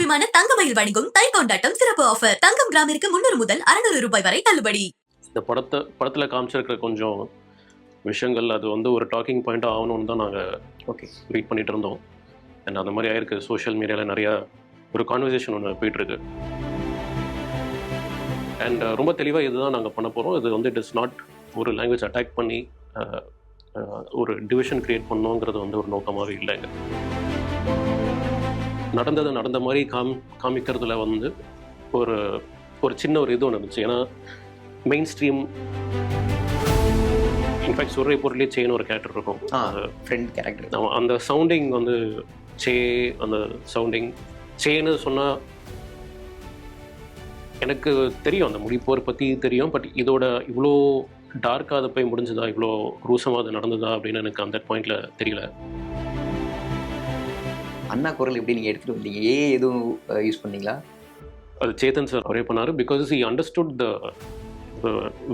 மனிதாபிமான தங்கமயில் வழங்கும் தை கொண்டாட்டம் சிறப்பு ஆஃபர். தங்கம் கிராமிற்கு 300 முதல் 600 ரூபாய் வரை தள்ளுபடி. இந்த படத்தில் காமிச்சிருக்கிற கொஞ்சம் விஷயங்கள் அது வந்து ஒரு டாக்கிங் பாயிண்ட்டாக ஆகணும்னு தான் நாங்கள் வெயிட் பண்ணிட்டு இருந்தோம். அண்ட் அந்த மாதிரி ஆயிருக்கு. சோஷியல் மீடியாவில் நிறையா ஒரு கான்வர்சேஷன் ஒன்று போயிட்டுருக்கு. அண்ட் ரொம்ப தெளிவாக இதுதான் நாங்கள் பண்ண போகிறோம். இது வந்து இட் இஸ் நாட் ஒரு லாங்குவேஜ் அட்டாக் பண்ணி ஒரு டிவிஷன் க்ரியேட் பண்ணோங்கிறது வந்து ஒரு நோக்கமாகவே இல்லைங்க. நடந்த மாதிரி காமிக்கிறதுல வந்து ஒரு சின்ன ஒரு இது ஒன்று இருந்துச்சு. ஏன்னா மெயின் ஸ்ட்ரீம் இன்ஃபேக்ட் சொல்கிற பொருளே சேன்னு ஒரு கேரக்டர் இருக்கும், ஃப்ரெண்ட் கேரக்டர். அந்த சவுண்டிங் வந்து அந்த சவுண்டிங் சேன்னு சொன்னால் எனக்கு தெரியும், அந்த முடிப்போர் பற்றி தெரியும். பட் இதோட இவ்வளோ டார்க்காக அதை போய் முடிஞ்சதா, இவ்வளோ ரூசமாக அது நடந்ததா அப்படின்னு எனக்கு அந்த பாயிண்டில் தெரியல. அண்ணா குரல் எப்படி நீங்கள் எடுத்துகிட்டு வந்தீங்க? எதுவும் யூஸ் பண்ணீங்களா? அது சேத்தன் சார் ஒரே பண்ணார். Because he understood the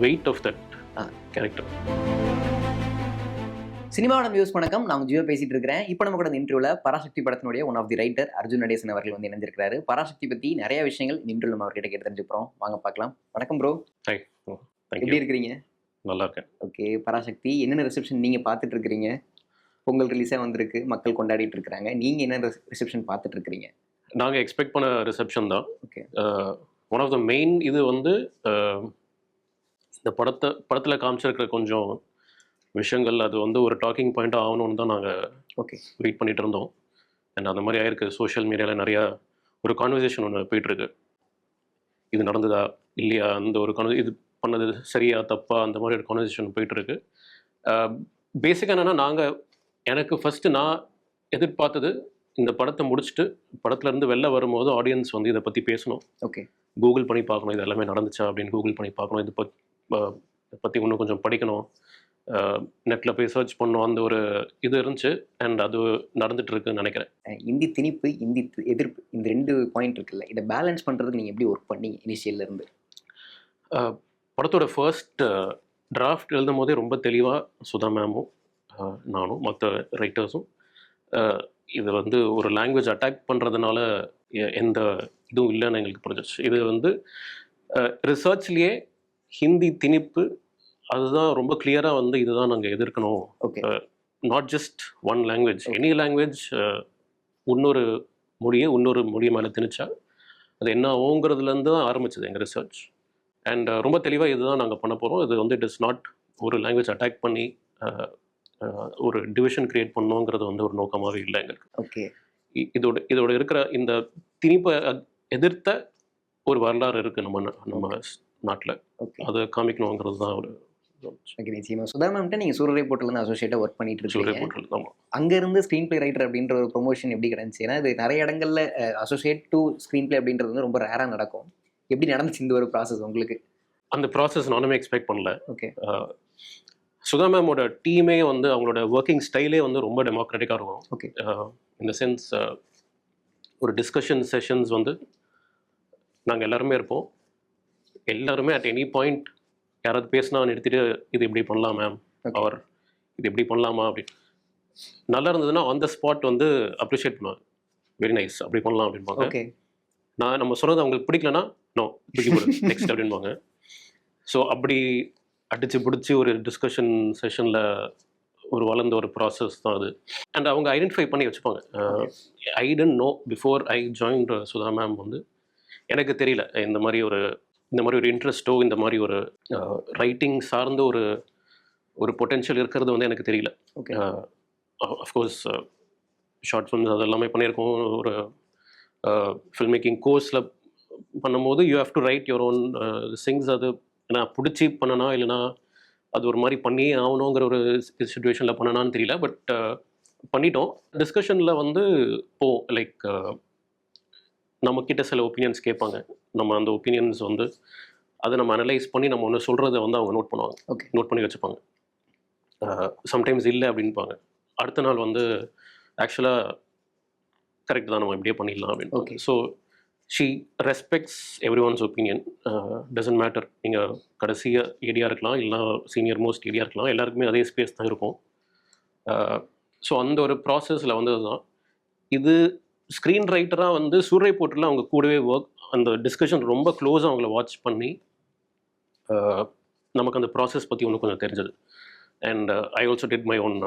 weight of that character. சினிமாவோட வியூஸ் வணக்கம், நான் ஜியோ பேசிட்டு இருக்கிறேன். இப்போ நம்ம கூட இந்த இன்டர்வியூவில் பராசக்தி படத்தினுடைய one of the writer Arjun Natesan அவர்கள் வந்து இணைஞ்சிருக்கிறாரு. பராசக்தி பற்றி நிறைய விஷயங்கள் இந்த இன்டர்வியூ நம்ம அவர்கிட்ட கேட்டு தெரிஞ்சுக்கிறோம். வாங்க பார்க்கலாம். வணக்கம் ப்ரோ. எப்படி இருக்கிறீங்க? நல்லா இருக்கேன். ஓகே, பராசக்தி என்னென்ன ரிசப்ஷன் நீங்கள் பார்த்துட்டு இருக்கிறீங்க? பொங்கல் ரிலீஸாக வந்திருக்கு, மக்கள் கொண்டாடிட்டு இருக்கிறாங்க. நீங்கள் என்ன ரிசப்ஷன் பார்த்துட்டு இருக்கிறீங்க? நாங்கள் எக்ஸ்பெக்ட் பண்ண ரிசப்ஷன் தான். Okay, one of the main இது வந்து இந்த படத்தில் காமிச்சிருக்கிற கொஞ்சம் விஷயங்கள் அது வந்து ஒரு டாக்கிங் பாயிண்ட்டாக ஆகணும்னு தான் நாங்கள் வெயிட் பண்ணிட்டு இருந்தோம். அண்ட் அந்த மாதிரி ஆயிருக்கு. சோஷியல் மீடியாவில் நிறையா ஒரு கான்வர்சேஷன் ஒன்று போயிட்டுருக்கு. இது நடந்ததா இல்லையா, அந்த ஒரு இது பண்ணது சரியா தப்பா, அந்த மாதிரி ஒரு கான்வர்சேஷன் போயிட்டுருக்கு. பேசிக்காக என்னென்னா எனக்கு ஃபஸ்ட்டு நான் எதிர்பார்த்தது இந்த படத்தை முடிச்சுட்டு படத்துலேருந்து வெளில வரும்போது ஆடியன்ஸ் வந்து இதை பற்றி பேசணும். ஓகே, கூகுள் பண்ணி பார்க்கணும் இது எல்லாமே நடந்துச்சா அப்படின்னு கூகுள் பண்ணி பார்க்கணும். இதை பற்றி இன்னும் கொஞ்சம் படிக்கணும், நெட்டில் போய் சர்ச் பண்ணணும், அந்த ஒரு இது இருந்துச்சு. அண்ட் அது நடந்துகிட்ருக்குன்னு நினைக்கிறேன். இந்தி திணிப்பு, இந்தி எதிர்ப்பு, இந்த 2 பாயிண்ட் இருக்குல்ல, இதை பேலன்ஸ் பண்ணுறதுக்கு நீங்கள் எப்படி ஒர்க் பண்ணி இனிஷியல்லேருந்து? படத்தோட ஃபர்ஸ்ட் டிராஃப்ட் எழுதும் போதே ரொம்ப தெளிவாக சுதா மேமும் நானும் மற்ற ரைட்டர்ஸும் இது வந்து ஒரு லாங்குவேஜ் அட்டாக் பண்ணுறதுனால எந்த இதுவும் இல்லைன்னு எங்களுக்கு புரிஞ்சிச்சு. இது வந்து ரிசர்ச்லேயே ஹிந்தி திணிப்பு அதுதான் ரொம்ப கிளியராக வந்து இதுதான் நாங்கள் எதிர்க்கணும். Not just one language, any language இன்னொரு மொழியை மேலே திணிச்சா அது என்ன ஆகுங்கிறதுலேருந்து தான் ஆரம்பிச்சது எங்கள் ரிசர்ச். அண்ட் ரொம்ப தெளிவாக இதுதான் நாங்கள் பண்ண போகிறோம். இது வந்து இட் இஸ் நாட் ஒரு லாங்குவேஜ் அட்டாக் பண்ணி ஒரு டிவிஷன் க்ரியேட் பண்ணோங்கிறது வந்து ஒரு நோக்கமாகவே இல்லை எங்களுக்கு. ஓகே, இதோட இருக்கிற இந்த திணிப்பை எதிர்த்த ஒரு வரலாறு இருக்குது நம்ம நாட்டில். அதை காமிக்கணுங்கிறது தான் ஒரு. ஓகே, நிச்சயமாக. சுதா மேம்கிட்ட நீங்கள் சூரிய போர்ட்டல் அசோசியேட்டாக ஒர்க் பண்ணிட்டு இருக்கீங்க. சூரிய போர்ட்டல் தான். அங்கேருந்து ஸ்க்ரீன் பிளே ரைட்டர் அப்படின்ற ஒரு ப்ரொமோஷன் எப்படி கிடந்துச்சு? ஏன்னா இது நிறைய இடங்களில் அசோசியேட் டு ஸ்க்ரீன் பிளே அப்படின்றது வந்து ரொம்ப ரேராக நடக்கும். எப்படி நடந்துச்சு இந்த ஒரு ப்ராசஸ் உங்களுக்கு? அந்த ப்ராசஸ் நானுமே எக்ஸ்பெக்ட் பண்ணல. ஓகே, சுதா மேமோட டீமே வந்து அவங்களோட ஒர்க்கிங் ஸ்டைலே வந்து ரொம்ப டெமோக்ராட்டிக்காக இருக்கும். ஓகே, இந்த சென்ஸ் ஒரு டிஸ்கஷன் செஷன்ஸ் வந்து நாங்கள் எல்லாருமே இருப்போம். எல்லாருமே அட் எனி பாயிண்ட் யாராவது பேசினா நிறுத்திட்டு இது இப்படி பண்ணலாம் மேம், அவர் இது எப்படி பண்ணலாமா அப்படின்னு நல்லா இருந்ததுன்னா அந்த ஸ்பாட் வந்து அப்ரிஷியேட் பண்ணுவாங்க. வெரி நைஸ், அப்படி பண்ணலாம் அப்படின்பாங்க. ஓகே, நம்ம சொன்னது அவங்களுக்கு பிடிக்கலன்னா நோ நெக்ஸ்ட் அப்படின்பாங்க. ஸோ அப்படி அடித்து பிடிச்சி ஒரு டிஸ்கஷன் செஷனில் ஒரு வளர்ந்த ஒரு ப்ராசஸ் தான் அது. அண்ட் அவங்க ஐடென்டிஃபை பண்ணி வச்சுப்பாங்க. I didn't know before I join Sudha ma'am வந்து எனக்கு தெரியல இந்த மாதிரி ஒரு இன்ட்ரெஸ்ட்டோ இந்த மாதிரி ஒரு ரைட்டிங் சார்ந்த ஒரு பொட்டென்ஷியல் இருக்கிறது வந்து எனக்கு தெரியல. அஃப்கோர்ஸ் ஷார்ட் ஃபிலிம்ஸ் அதெல்லாமே பண்ணியிருக்கோம். ஒரு ஃபில்ம் மேக்கிங் கோர்ஸில் பண்ணும்போது you have to right your own things. அது நான் பிடிச்சி பண்ணனா இல்லைனா அது ஒரு மாதிரி பண்ணியே ஆகணுங்கிற ஒரு சுச்சுவேஷனில் பண்ணனான்னு தெரியல. பட் பண்ணிட்டோம். டிஸ்கஷனில் வந்து லைக் நம்மக்கிட்ட சில ஒப்பீனியன்ஸ் கேட்பாங்க. நம்ம அந்த ஒப்பீனியன்ஸ் வந்து அதை நம்ம அனலைஸ் பண்ணி நம்ம ஒன்று சொல்கிறத வந்து அவங்க நோட் பண்ணுவாங்க. நோட் பண்ணி வச்சுப்பாங்க. சம்டைம்ஸ் இல்லை அப்படின்பாங்க. அடுத்த நாள் வந்து ஆக்சுவலாக கரெக்ட் தான், நம்ம இப்படியே பண்ணிடலாம் அப்படின்னு. So she respects every once opinion. Doesn't matter, நீங்கள் கடைசியாக ஏடியாக இருக்கலாம் இல்லைனா சீனியர் மோஸ்ட் ஏடியாக இருக்கலாம், எல்லாருக்குமே அதே ஸ்பேஸ் தான் இருக்கும். ஸோ அந்த ஒரு ப்ராசஸில் வந்தது தான் இது. ஸ்க்ரீன் ரைட்டராக வந்து சூரிய போட்டில் அவங்க கூடவே ஒர்க் அந்த டிஸ்கஷன் ரொம்ப க்ளோஸாக அவங்கள வாட்ச் பண்ணி நமக்கு அந்த ப்ராசஸ் பற்றி ஒன்று கொஞ்சம் தெரிஞ்சது. And I also did my own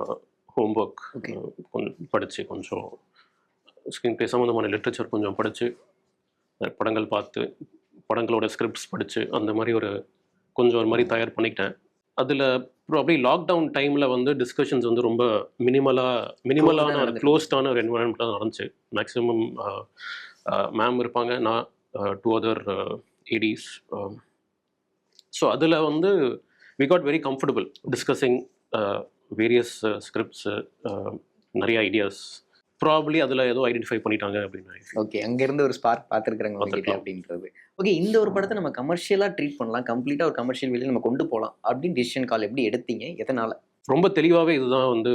home work. கொஞ்சம் படித்து கொஞ்சம் ஸ்க்ரீன் ப்ளே சம்மந்தமான லிட்ரேச்சர் கொஞ்சம் படித்து படங்கள் பார்த்து படங்களோட ஸ்கிரிப்ட்ஸ் படித்து அந்த மாதிரி கொஞ்சம் ஒரு மாதிரி தயார் பண்ணிக்கிட்டேன். அதில் ப்ராப்ளி லாக்டவுன் டைமில் வந்து டிஸ்கஷன்ஸ் வந்து ரொம்ப மினிமலான ஒரு க்ளோஸ்டான ஒரு என்வரான்மெண்ட்டாக தான் நடந்துச்சு. மேக்ஸிமம் மேம் இருப்பாங்க, நான் 2 அதர் ஏடிஸ். ஸோ அதில் வந்து we got very comfortable discussing various scripts, நிறைய ஐடியாஸ். ப்ராப்ளி அதில் ஏதோ ஐடென்டிஃபை பண்ணிட்டாங்க அப்படின்னு. ஓகே, அங்கேருந்து ஒரு ஸ்பார்க் பார்த்துருக்குறாங்க அப்படின்றது. ஓகே, இந்த ஒரு படத்தை நம்ம கமர்ஷியலாக ட்ரீட் பண்ணலாம், கம்ப்ளீட்டாக ஒரு கமர்ஷியல் வெளியில் நம்ம கொண்டு போகலாம் அப்படின்னு டிசிஷன் கால் எப்படி எடுத்தீங்க, எதனால்? ரொம்ப தெளிவாகவே இதுதான் வந்து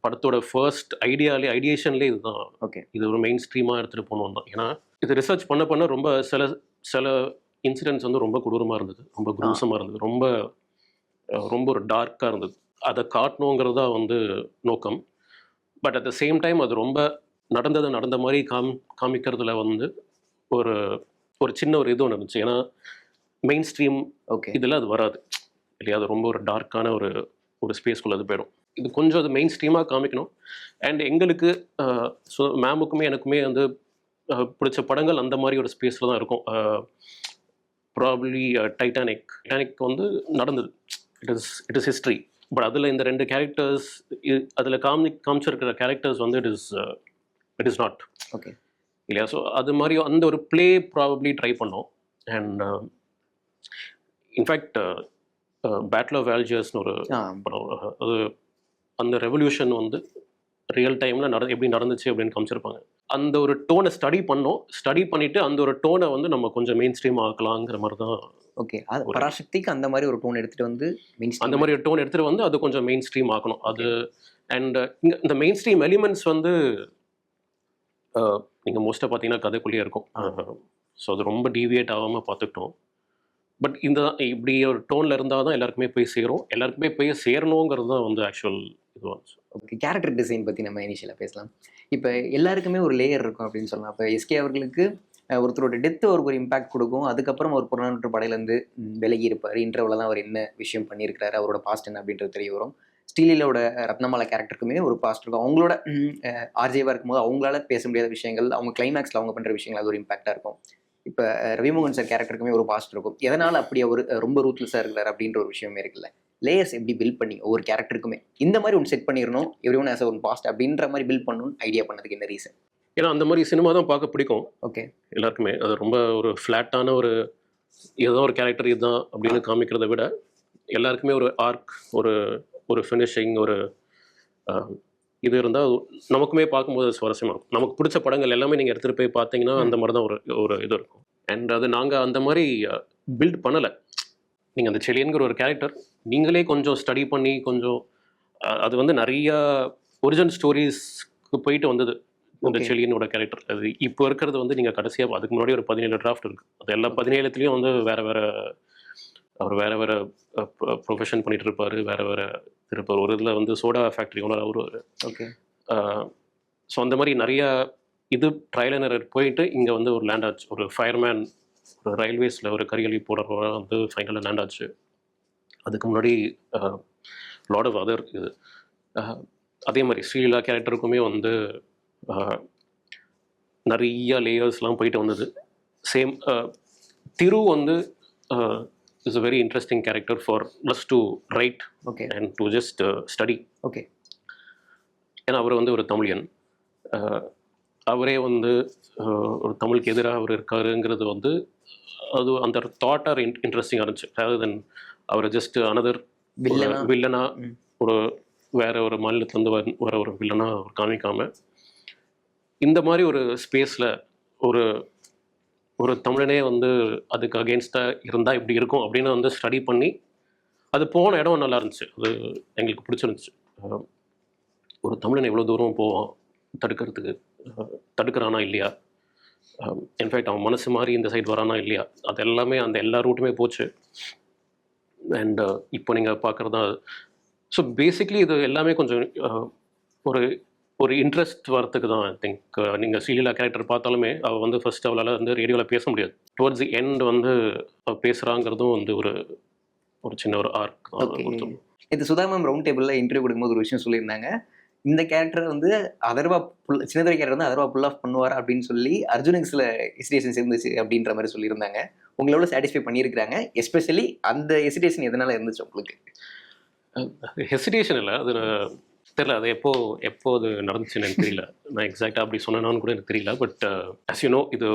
படத்தோட ஃபர்ஸ்ட் ஐடியேஷன்லேயே இதுதான். ஓகே, இது ஒரு மெயின் ஸ்ட்ரீமாக எடுத்துகிட்டு போகணும் தான். ஏன்னா இது ரிசர்ச் பண்ண ரொம்ப சில இன்சிடென்ட்ஸ் வந்து ரொம்ப கொடூரமாக இருந்தது, ரொம்ப குரூசமாக இருந்தது, ரொம்ப ஒரு டார்க்காக இருந்தது. அதை காட்டணுங்கிறது தான் வந்து நோக்கம். But at the same time அது ரொம்ப நடந்த மாதிரி காமிக்கிறதுல வந்து ஒரு சின்ன ஒரு இது ஒன்று இருந்துச்சு. ஏன்னா மெயின் ஸ்ட்ரீம் இதில் அது வராது இல்லையா, அது ரொம்ப ஒரு டார்க்கான ஒரு ஸ்பேஸ்குள்ளே அது போயிடும். இது கொஞ்சம் அது மெயின் ஸ்ட்ரீமாக காமிக்கணும். அண்ட் எங்களுக்கு ஸோ மேமுக்குமே எனக்குமே வந்து பிடிச்ச படங்கள் அந்த மாதிரி ஒரு ஸ்பேஸில் தான் இருக்கும். ப்ராப்ளி டைட்டானிக் வந்து நடந்தது, இட் இஸ் ஹிஸ்ட்ரி. பட் அதில் இந்த 2 கேரக்டர்ஸ் அதில் காமிச்சிருக்கிற கேரக்டர்ஸ் வந்து இட் இஸ் நாட் ஓகே இல்லையா. ஸோ அது மாதிரி அந்த ஒரு ப்ளே ப்ராபப்ளி ட்ரை பண்ணோம். அண்ட் இன்ஃபேக்ட் பேட்டில் ஆஃப் ஆல்ஜியர்ஸ்னு ஒரு படம், அது அந்த ரெவல்யூஷன் வந்து ரியல் டைமில் எப்படி நடந்துச்சு அப்படின்னு காமிச்சிருப்பாங்க. அந்த ஒரு டோனை ஸ்டடி பண்ணிவிட்டு அந்த ஒரு டோனை வந்து நம்ம கொஞ்சம் மெயின் ஸ்ட்ரீம் ஆக்கலாங்கிற மாதிரி தான். ஓகே, பராசக்திக்கு அந்த மாதிரி ஒரு டோன் எடுத்துகிட்டு வந்து அந்த மாதிரி ஒரு டோன் எடுத்துகிட்டு வந்து அது கொஞ்சம் மெயின் ஸ்ட்ரீம் ஆக்கணும். அது அண்ட் இந்த மெயின் ஸ்ட்ரீம் எலிமெண்ட்ஸ் வந்து நீங்கள் மோஸ்ட்டாக பார்த்தீங்கன்னா கதைக்குள்ளேயே இருக்கும். ஸோ அது ரொம்ப டீவியேட் ஆகாமல் பார்த்துக்கிட்டோம். பட் இப்படி ஒரு டோனில் இருந்தால் தான் எல்லாருக்குமே போய் சேரணுங்கிறது தான் வந்து ஆக்சுவல் இதுவாக. ஓகே, கேரக்டர் டிசைன் பற்றி நம்ம இனிஷியலாக பேசலாம். இப்போ எல்லாருக்குமே ஒரு லேயர் இருக்கும் அப்படின்னு சொல்லலாம். இப்போ எஸ்கே அவர்களுக்கு ஒருத்தரோட டெத்து அவருக்கு ஒரு இம்பாக்ட் கொடுக்கும். அதுக்கப்புறம் அவர் புறநானூற்று படையிலேருந்து விலகி இருப்பார். இன்டர்வலில் தான் அவர் என்ன விஷயம் பண்ணியிருக்கிறாரு, அவரோட பாஸ்ட் என்ன அப்படின்றது தெரிய வரும். ஸ்டீலிலோட ரத்னமாலா கேரக்டருக்குமே ஒரு பாஸ்ட் இருக்கும். அவங்களோட ஆர்ஜேவாக இருக்கும்போது அவங்களால பேச முடியாத விஷயங்கள், அவங்க கிளைமேக்ஸில் அவங்க பண்ணுற விஷயங்கள் அது ஒரு இம்பாக்டாக இருக்கும். இப்போ ரவிமோகன் சார் கேரக்டருக்குமே ஒரு பாஸ்ட் இருக்கும். எதனால் அப்படி அவர் ரொம்ப ரூத்லெஸ்ஸாக இருக்கிறார் அப்படின்ற ஒரு விஷயமே இருக்குல்ல. லேயர்ஸ் எப்படி பில்ட் பண்ணி ஒவ்வொரு கேரக்டருக்குமே இந்த மாதிரி ஒன்று செட் பண்ணிடணும், every one as one past அப்படின்ற மாதிரி பில்ட் பண்ணணும்னு ஐடியா பண்ணதுக்கு என்ன ரீசன்? ஏன்னா அந்த மாதிரி சினிமா தான் பார்க்க பிடிக்கும். ஓகே, எல்லாருக்குமே அது ரொம்ப ஒரு ஃப்ளாட்டான ஏதோ ஒரு கேரக்டர் இதுதான் அப்படின்னு காமிக்கிறத விட எல்லாருக்குமே ஒரு ஆர்க், ஒரு ஃபினிஷிங், இது இருந்தால் நமக்குமே பார்க்கும்போது சுவாரஸ்யமாக இருக்கும். நமக்கு பிடிச்ச படங்கள் எல்லாமே நீங்கள் எடுத்துகிட்டு போய் பார்த்தீங்கன்னா அந்த மாதிரி தான் ஒரு இது இருக்கும். அண்ட் அது நாங்கள் அந்த மாதிரி பில்ட் பண்ணலை. நீங்கள் அந்த செலியன்கிற ஒரு கேரக்டர் நீங்களே கொஞ்சம் ஸ்டடி பண்ணி கொஞ்சம் அது வந்து நிறையா ஒரிஜினல் ஸ்டோரிஸ்க்கு போயிட்டு வந்தது இந்த செலியனோட கேரக்டர். அது இப்போ இருக்கிறது வந்து நீங்கள் கடைசியாக அதுக்கு முன்னாடி ஒரு 17 டிராஃப்ட் இருக்குது. அது எல்லா 17த்துலேயும் வந்து அவர் வேறு ப்ரொஃபஷன் பண்ணிகிட்டு இருப்பார், வேறு இருப்பார். ஒரு இதில் வந்து சோடா ஃபேக்ட்ரி ஓனர் அவரு. ஓகே, ஸோ அந்த மாதிரி நிறையா இது ட்ரையல் அண்ட் எரர் போயிட்டு இங்கே வந்து ஒரு லேண்ட் ஆச்சு. ஒரு ஃபயர்மேன் ஒரு ரயில்வேஸில் ஒரு கரிகலி போடுறவங்க வந்து ஃபைனலாக லேண்ட் ஆச்சு. அதுக்கு முன்னாடி லாட் ஆஃப் அதர் இது அதே மாதிரி ஸ்ரீலா கேரக்டருக்குமே வந்து நிறைய லேயர்ஸ்லாம் போயிட்டு வந்தது. சேம் திரு வந்து is a very interesting character for us to write and to just study. Okay, ஏன்னா அவர் வந்து ஒரு தமிழியன், அவரே வந்து ஒரு தமிழுக்கு எதிராக அவர் இருக்காருங்கிறது வந்து அது அந்த தாட்டாக இன்ட்ரெஸ்டிங்காக இருந்துச்சு. ரதர் தென் அவர் ஜஸ்ட் அனதர் வில்லனா வேற ஒரு மாநிலத்துலேருந்து வர ஒரு வில்லனா அவர் காமிக்காமல் இந்த மாதிரி ஒரு ஸ்பேஸில் ஒரு தமிழனே வந்து அதுக்கு அகெயின்ஸ்டாக இருந்தால் இப்படி இருக்கும் அப்படின்னு வந்து ஸ்டடி பண்ணி அது போன இடம் நல்லா இருந்துச்சு. அது எங்களுக்கு பிடிச்சிருந்துச்சு. ஒரு தமிழன் எவ்வளோ தூரம் போவான் தடுக்கிறானா இல்லையா, இன்ஃபேக்ட் அவன் மனசு மாதிரி இந்த சைடு வரானா இல்லையா, அது எல்லாமே அந்த எல்லா ரூட்டுமே போச்சு. அண்ட் இப்போ நீங்கள் பார்க்குறதா ஸோ பேசிக்லி இது எல்லாமே கொஞ்சம் ஒரு ஒரு இன்ட்ரெஸ்ட் வரத்துக்கு தான். ஐ திங்க் நீங்கள் ஸ்ரீலீலா கேரக்டர் பார்த்தாலுமே அவள் வந்து ஃபர்ஸ்ட் அவளால் வந்து ரேடியோவில் பேச முடியாது. டுவர்ட்ஸ் தி எண்ட் வந்து அவள் பேசுகிறாங்கிறதும் வந்து ஒரு ஒரு சின்ன ஒரு ஆர்க். இது சுதா மேம் ரவுண்ட் டேபிளில் இன்டர்வியூ கொடுக்கும்போது ஒரு விஷயம் சொல்லியிருந்தாங்க. இந்த கேரக்டர் வந்து அதர்வா சின்னதுரை கேரக்டர் வந்து அதர்வா புல் ஆஃப் பண்ணுவார் அப்படின்னு சொல்லி அர்ஜுனுக்கு சில ஹெசிடேஷன்ஸ் இருந்துச்சு அப்படின்ற மாதிரி சொல்லியிருந்தாங்க. உங்களோட சாட்டிஸ்ஃபை பண்ணியிருக்கிறாங்க. எஸ்பெஷலி அந்த ஹெசிடேஷன் எதனால இருந்துச்சு உங்களுக்கு? ஹெசிடேஷன் இல்லை, அது தெரியல. அது எப்போ அது நடந்துச்சுன்னு எனக்கு தெரியல. நான் எக்ஸாக்டாக அப்படி சொன்னேன்னு கூட எனக்கு தெரியல. பட் as you know, இது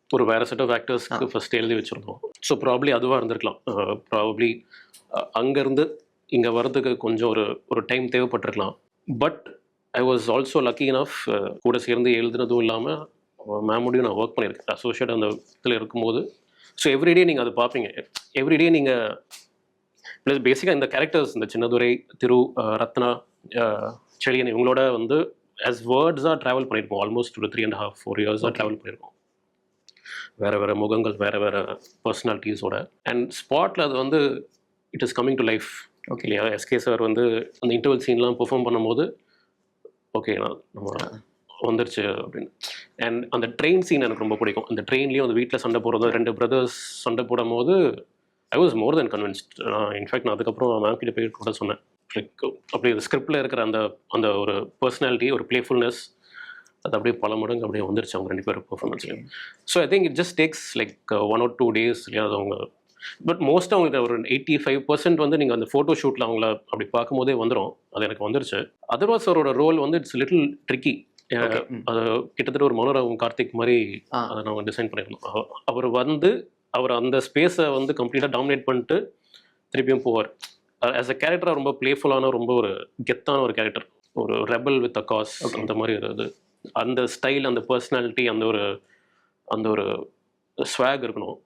ஒரு வேறு செட் ஆஃப் ஆக்டர்ஸ்க்கு ஃபர்ஸ்ட் எழுதி வச்சுருந்தோம். ஸோ ப்ராப்ளி அதுவாக இருந்திருக்கலாம். ப்ராபப்ளி அங்கேருந்து இங்கே வர்றதுக்கு கொஞ்சம் ஒரு டைம் தேவைப்பட்டிருக்கலாம். But I was also lucky enough கூட சேர்ந்து எழுதுனதும் இல்லாமல் மேமோடையும் நான் ஒர்க் பண்ணியிருக்கேன் அசோசியேட் அந்த இதில் இருக்கும்போது. ஸோ எவ்ரிடே நீங்கள் அதை பார்ப்பீங்க. எவ்ரிடே நீங்கள் ப்ளஸ் பேசிக்காக இந்த கேரக்டர்ஸ், இந்த சின்னதுரை, திரு, ரத்னா, செழியன், இவங்களோட வந்து ஆஸ் வேர்ட்ஸாக ட்ராவல் பண்ணியிருப்போம். ஆல்மோஸ்ட் ஒரு 3.5-4 இயர்ஸாக ட்ராவல் பண்ணியிருக்கோம். வேறு முகங்கள், வேறு பர்சனாலிட்டிஸோட. அண்ட் ஸ்பாட்டில் அது வந்து it is coming to life. Okay இல்லையா? எஸ்கே சார் வந்து அந்த இன்டர்வல் சீன்லாம் பெர்ஃபார்ம் பண்ணும்போது ஓகே நம்ம வந்துருச்சு அப்படின்னு. அண்ட் அந்த ட்ரெயின் சீன் எனக்கு ரொம்ப பிடிக்கும். அந்த ட்ரெயின்லேயும் அந்த வீட்டில் சண்டை போடுறது, 2 பிரதர்ஸ் சண்டை போடும் போது I was more then convinced. In fact நான் அதுக்கப்புறம் மேம் கிட்ட போய் கூட சொன்னேன், லைக் அப்படி ஸ்கிரிப்டில் இருக்கிற அந்த ஒரு பர்சனாலிட்டி, ஒரு பிளேஃபுல்னஸ், அது அப்படியே பல மடங்கு அப்படியே வந்துருச்சு அவங்க 2 பேரும் பெர்ஃபார்மன்ஸ்லையும். So I think it just takes like 1 or 2 days இல்லையா அது அவங்க. பட் மோஸ்ட்டாக அவங்களுக்கு ஒரு 85% வந்து நீங்கள் அந்த ஃபோட்டோ ஷூட்டில் அவங்கள அப்படி பார்க்கும்போதே வந்துடும். அது எனக்கு வந்துருச்சு. அதர்வா சாரோட ரோல் வந்து இட்ஸ் லிட்டில் ட்ரிக்கி. அது கிட்டத்தட்ட ஒரு மனோரவம் கார்த்திக் மாதிரி அதை நாங்கள் டிசைன் பண்ணியிருந்தோம். அவர் வந்து அவர் அந்த ஸ்பேஸை வந்து கம்ப்ளீட்டாக டாமினேட் பண்ணிட்டு திருப்பியும் போவார். ஆஸ் அ கேரக்டராக ரொம்ப பிளேஃபுல்லான, ரொம்ப ஒரு கெத்தான ஒரு கேரக்டர், ஒரு ரெபல் வித் அ காஸ், அந்த மாதிரி ஒரு இது. அந்த ஸ்டைல், அந்த பர்சனாலிட்டி, அந்த ஒரு ஸ்வாக் இருக்கணும்.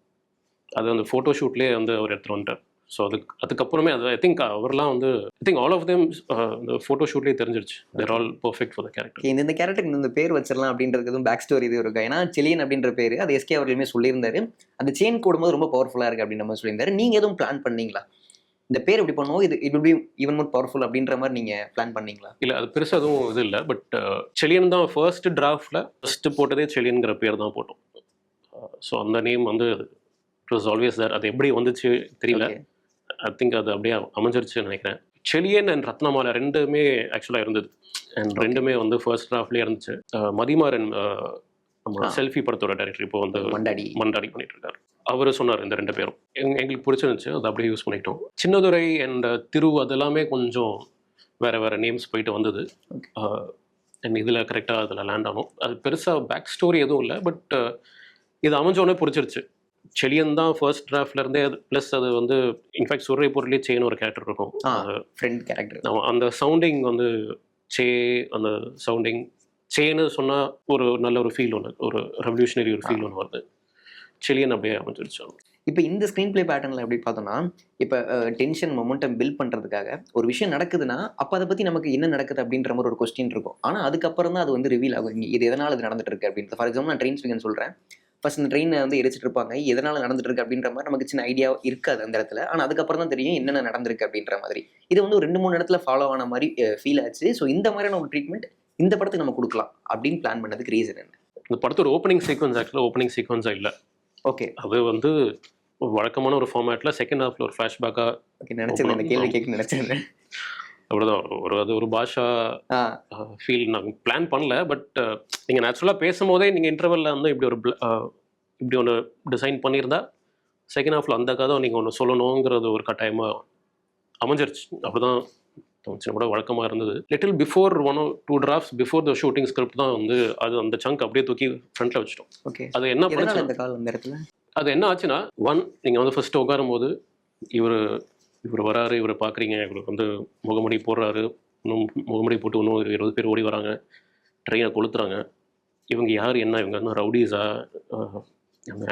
அது அந்த ஃபோட்டோ ஷூட்லேயே வந்து அவர் எடுத்துகிட்டு வந்துட்டார். ஸோ அதுக்கப்புறமே அது ஐ திங்க் அவர்லாம் வந்து I think all of them இந்த ஃபோட்டோ ஷூட்லேயே தெரிஞ்சிருச்சு. They're all perfect for the character. இந்த கேரக்டருக்கு இந்த பேர் வச்சிடலாம் அப்படின்றதுக்கு எதுவும் பேக் ஸ்டோரி இது இருக்கா? ஏன்னா செலியன் அப்படின்ற பேர் அது எஸ்கே அவர்களுமே சொல்லியிருந்தாரு. அந்த செயின் கூடும்போது ரொம்ப பவர்ஃபுல்லாக இருக்குது அப்படின்ற மாதிரி சொல்லியிருந்தாரு. நீங்கள் எதுவும் பிளான் பண்ணீங்களா? இந்த பேர் எப்படி பண்ணுவோம், இது it will be even more powerful அப்படின்ற மாதிரி நீங்கள் பிளான் பண்ணீங்களா? இல்லை, அது பெருசாக எதுவும் இது இல்லை. பட் செலியன் தான் ஃபர்ஸ்ட் டிராஃப்டில் ஃபஸ்ட்டு போட்டதே செலியன்கிற பேர் தான் போட்டோம். ஸோ அந்த நேம் வந்து இட் வாஸ் ஆல்வேஸ் தேர். அது எப்படி வந்துச்சு தெரியல. ஐ திங்க் அது அப்படியே அமைஞ்சிருச்சுன்னு நினைக்கிறேன். செலியன் அண்ட் ரத்னமாலா 2மே ஆக்சுவலாக இருந்தது. அண்ட் 2மே வந்து ஃபர்ஸ்ட் டிராஃப்ட்லேயே இருந்துச்சு. மதிமாறன் நம்ம செல்ஃபி படத்தோட டைரக்டர் இப்போ வந்து மண்டாடி பண்ணிட்டு இருக்காரு. அவர் சொன்னார் இந்த 2 பேரும் எங்களுக்கு பிடிச்சிருந்துச்சு, அதை அப்படியே யூஸ் பண்ணிட்டோம். சின்னதுரை அண்ட் திரு அதெல்லாமே கொஞ்சம் வேறு நேம்ஸ் போயிட்டு வந்தது. அண்ட் இதில் கரெக்டாக அதில் லேண்ட் ஆகும். அது பெருசாக பேக் ஸ்டோரி எதுவும் இல்லை. பட் இது அமைஞ்சோடனே பிடிச்சிருச்சு. செலியன் தான் ஃபர்ஸ்ட் டிராஃப்ட்ல இருந்தே. ப்ளஸ் அது வந்து இன்ஃபேக்ட் சுரை பொருளே சேன்னு ஒரு கேரக்டர் இருக்கும், ஃப்ரெண்ட் கேரக்டர். அந்த சவுண்டிங் வந்து அந்த சவுண்டிங் சேன்னு சொன்னால் ஒரு நல்ல ஒரு ஃபீல் ஒன்று, ஒரு ரெவல்யூஷனரி ஒரு ஃபீல் ஒன்று வருது. செலியன் அப்படியே அமைஞ்சிருச்சு. இப்போ இந்த ஸ்க்ரீன் பிளே பேட்டர்னில் எப்படி பார்த்தோம்னா, இப்போ டென்ஷன் மொமெண்டம் பில்ட் பண்ணுறதுக்காக ஒரு விஷயம் நடக்குதுன்னா அப்போ அதை பற்றி நமக்கு என்ன நடக்குது அப்படின்ற மாதிரி ஒரு கொஸ்டின் இருக்கும். ஆனால் அதுக்கப்புறம் தான் அது வந்து ரிவீல் ஆகும், இது எதனால் இது நடந்துட்டு இருக்கு அப்படின்றது. ஃபார் எக்ஸாம்பிள் நான் ட்ரெயின் ஸ்பீக்கர்னு சொல்கிறேன். ஃபர்ஸ்ட் இந்த ட்ரெயினை வந்து எரிச்சிட்டு இருப்பாங்க, எதனால் நடந்துட்டு இருக்கு அப்படின்ற மாதிரி நமக்கு சின்ன ஐடியா இருக்காது அந்த இடத்துல. ஆனால் அதுக்கப்புறம் தான் தெரியும் என்னென்ன நடந்திருக்கு அப்படின்ற மாதிரி. இது வந்து ஒரு 2-3 இடத்துல ஃபாலோ ஆன மாதிரி ஃபீல் ஆச்சு. ஸோ இந்த மாதிரியான ஒரு ட்ரீட்மெண்ட் இந்த படத்துக்கு நம்ம கொடுக்கலாம் அப்படின்னு பிளான் பண்ணதுக்கு ரீசன் என்ன? இந்த படத்தோட ஓப்பனிங் சீக்வன்ஸ் ஆக்சுவலாக ஓப்பனிங் சீக்வன்ஸாக இல்லை. ஓகே, அது வந்து வழக்கமான ஒரு ஃபார்மேட்டில் செகண்ட் ஹாஃபில் ஒரு ஃப்ளாஷ்பேக்காக. ஓகே, நினச்சேன் இந்த கேள்வி கேட்க நினச்சேன். அப்படிதான் அது ஒரு பாஷா ஃபீல் நாங்கள் பிளான் பண்ணல. பட் நீங்கள் நேச்சுரலாக பேசும்போதே நீங்கள் இன்டர்வெல்ல வந்து இப்படி ஒன்று டிசைன் பண்ணியிருந்தா செகண்ட் ஹாஃபில் அந்த கதை நீங்கள் ஒன்று சொல்லணுங்கிறது ஒரு கட்டாயமாக அமைஞ்சிருச்சு. அப்படி தான் சின்ன கூட வழக்கமாக இருந்தது. Little before 1 or 2 drafts before the shooting script தான் வந்து அது அந்த சங்க் அப்படியே தூக்கி ஃப்ரண்ட்டில் வச்சுட்டோம். ஓகே, அது என்ன பிரச்சனை இந்த கால் அந்த இடத்துல அது என்ன ஆச்சுன்னா, நீங்கள் வந்து ஃபஸ்ட்டு உட்காரும் போது இவர் வராரு, இவரை பார்க்குறீங்க, இவருக்கு வந்து முகமுடி போடுறாரு, இன்னும் முகமுடி போட்டு இன்னும் 20 பேர் ஓடி வராங்க, ட்ரெயினை கொளுத்துறாங்க. இவங்க யார், என்ன இவங்க என்ன ரவுடிஸா,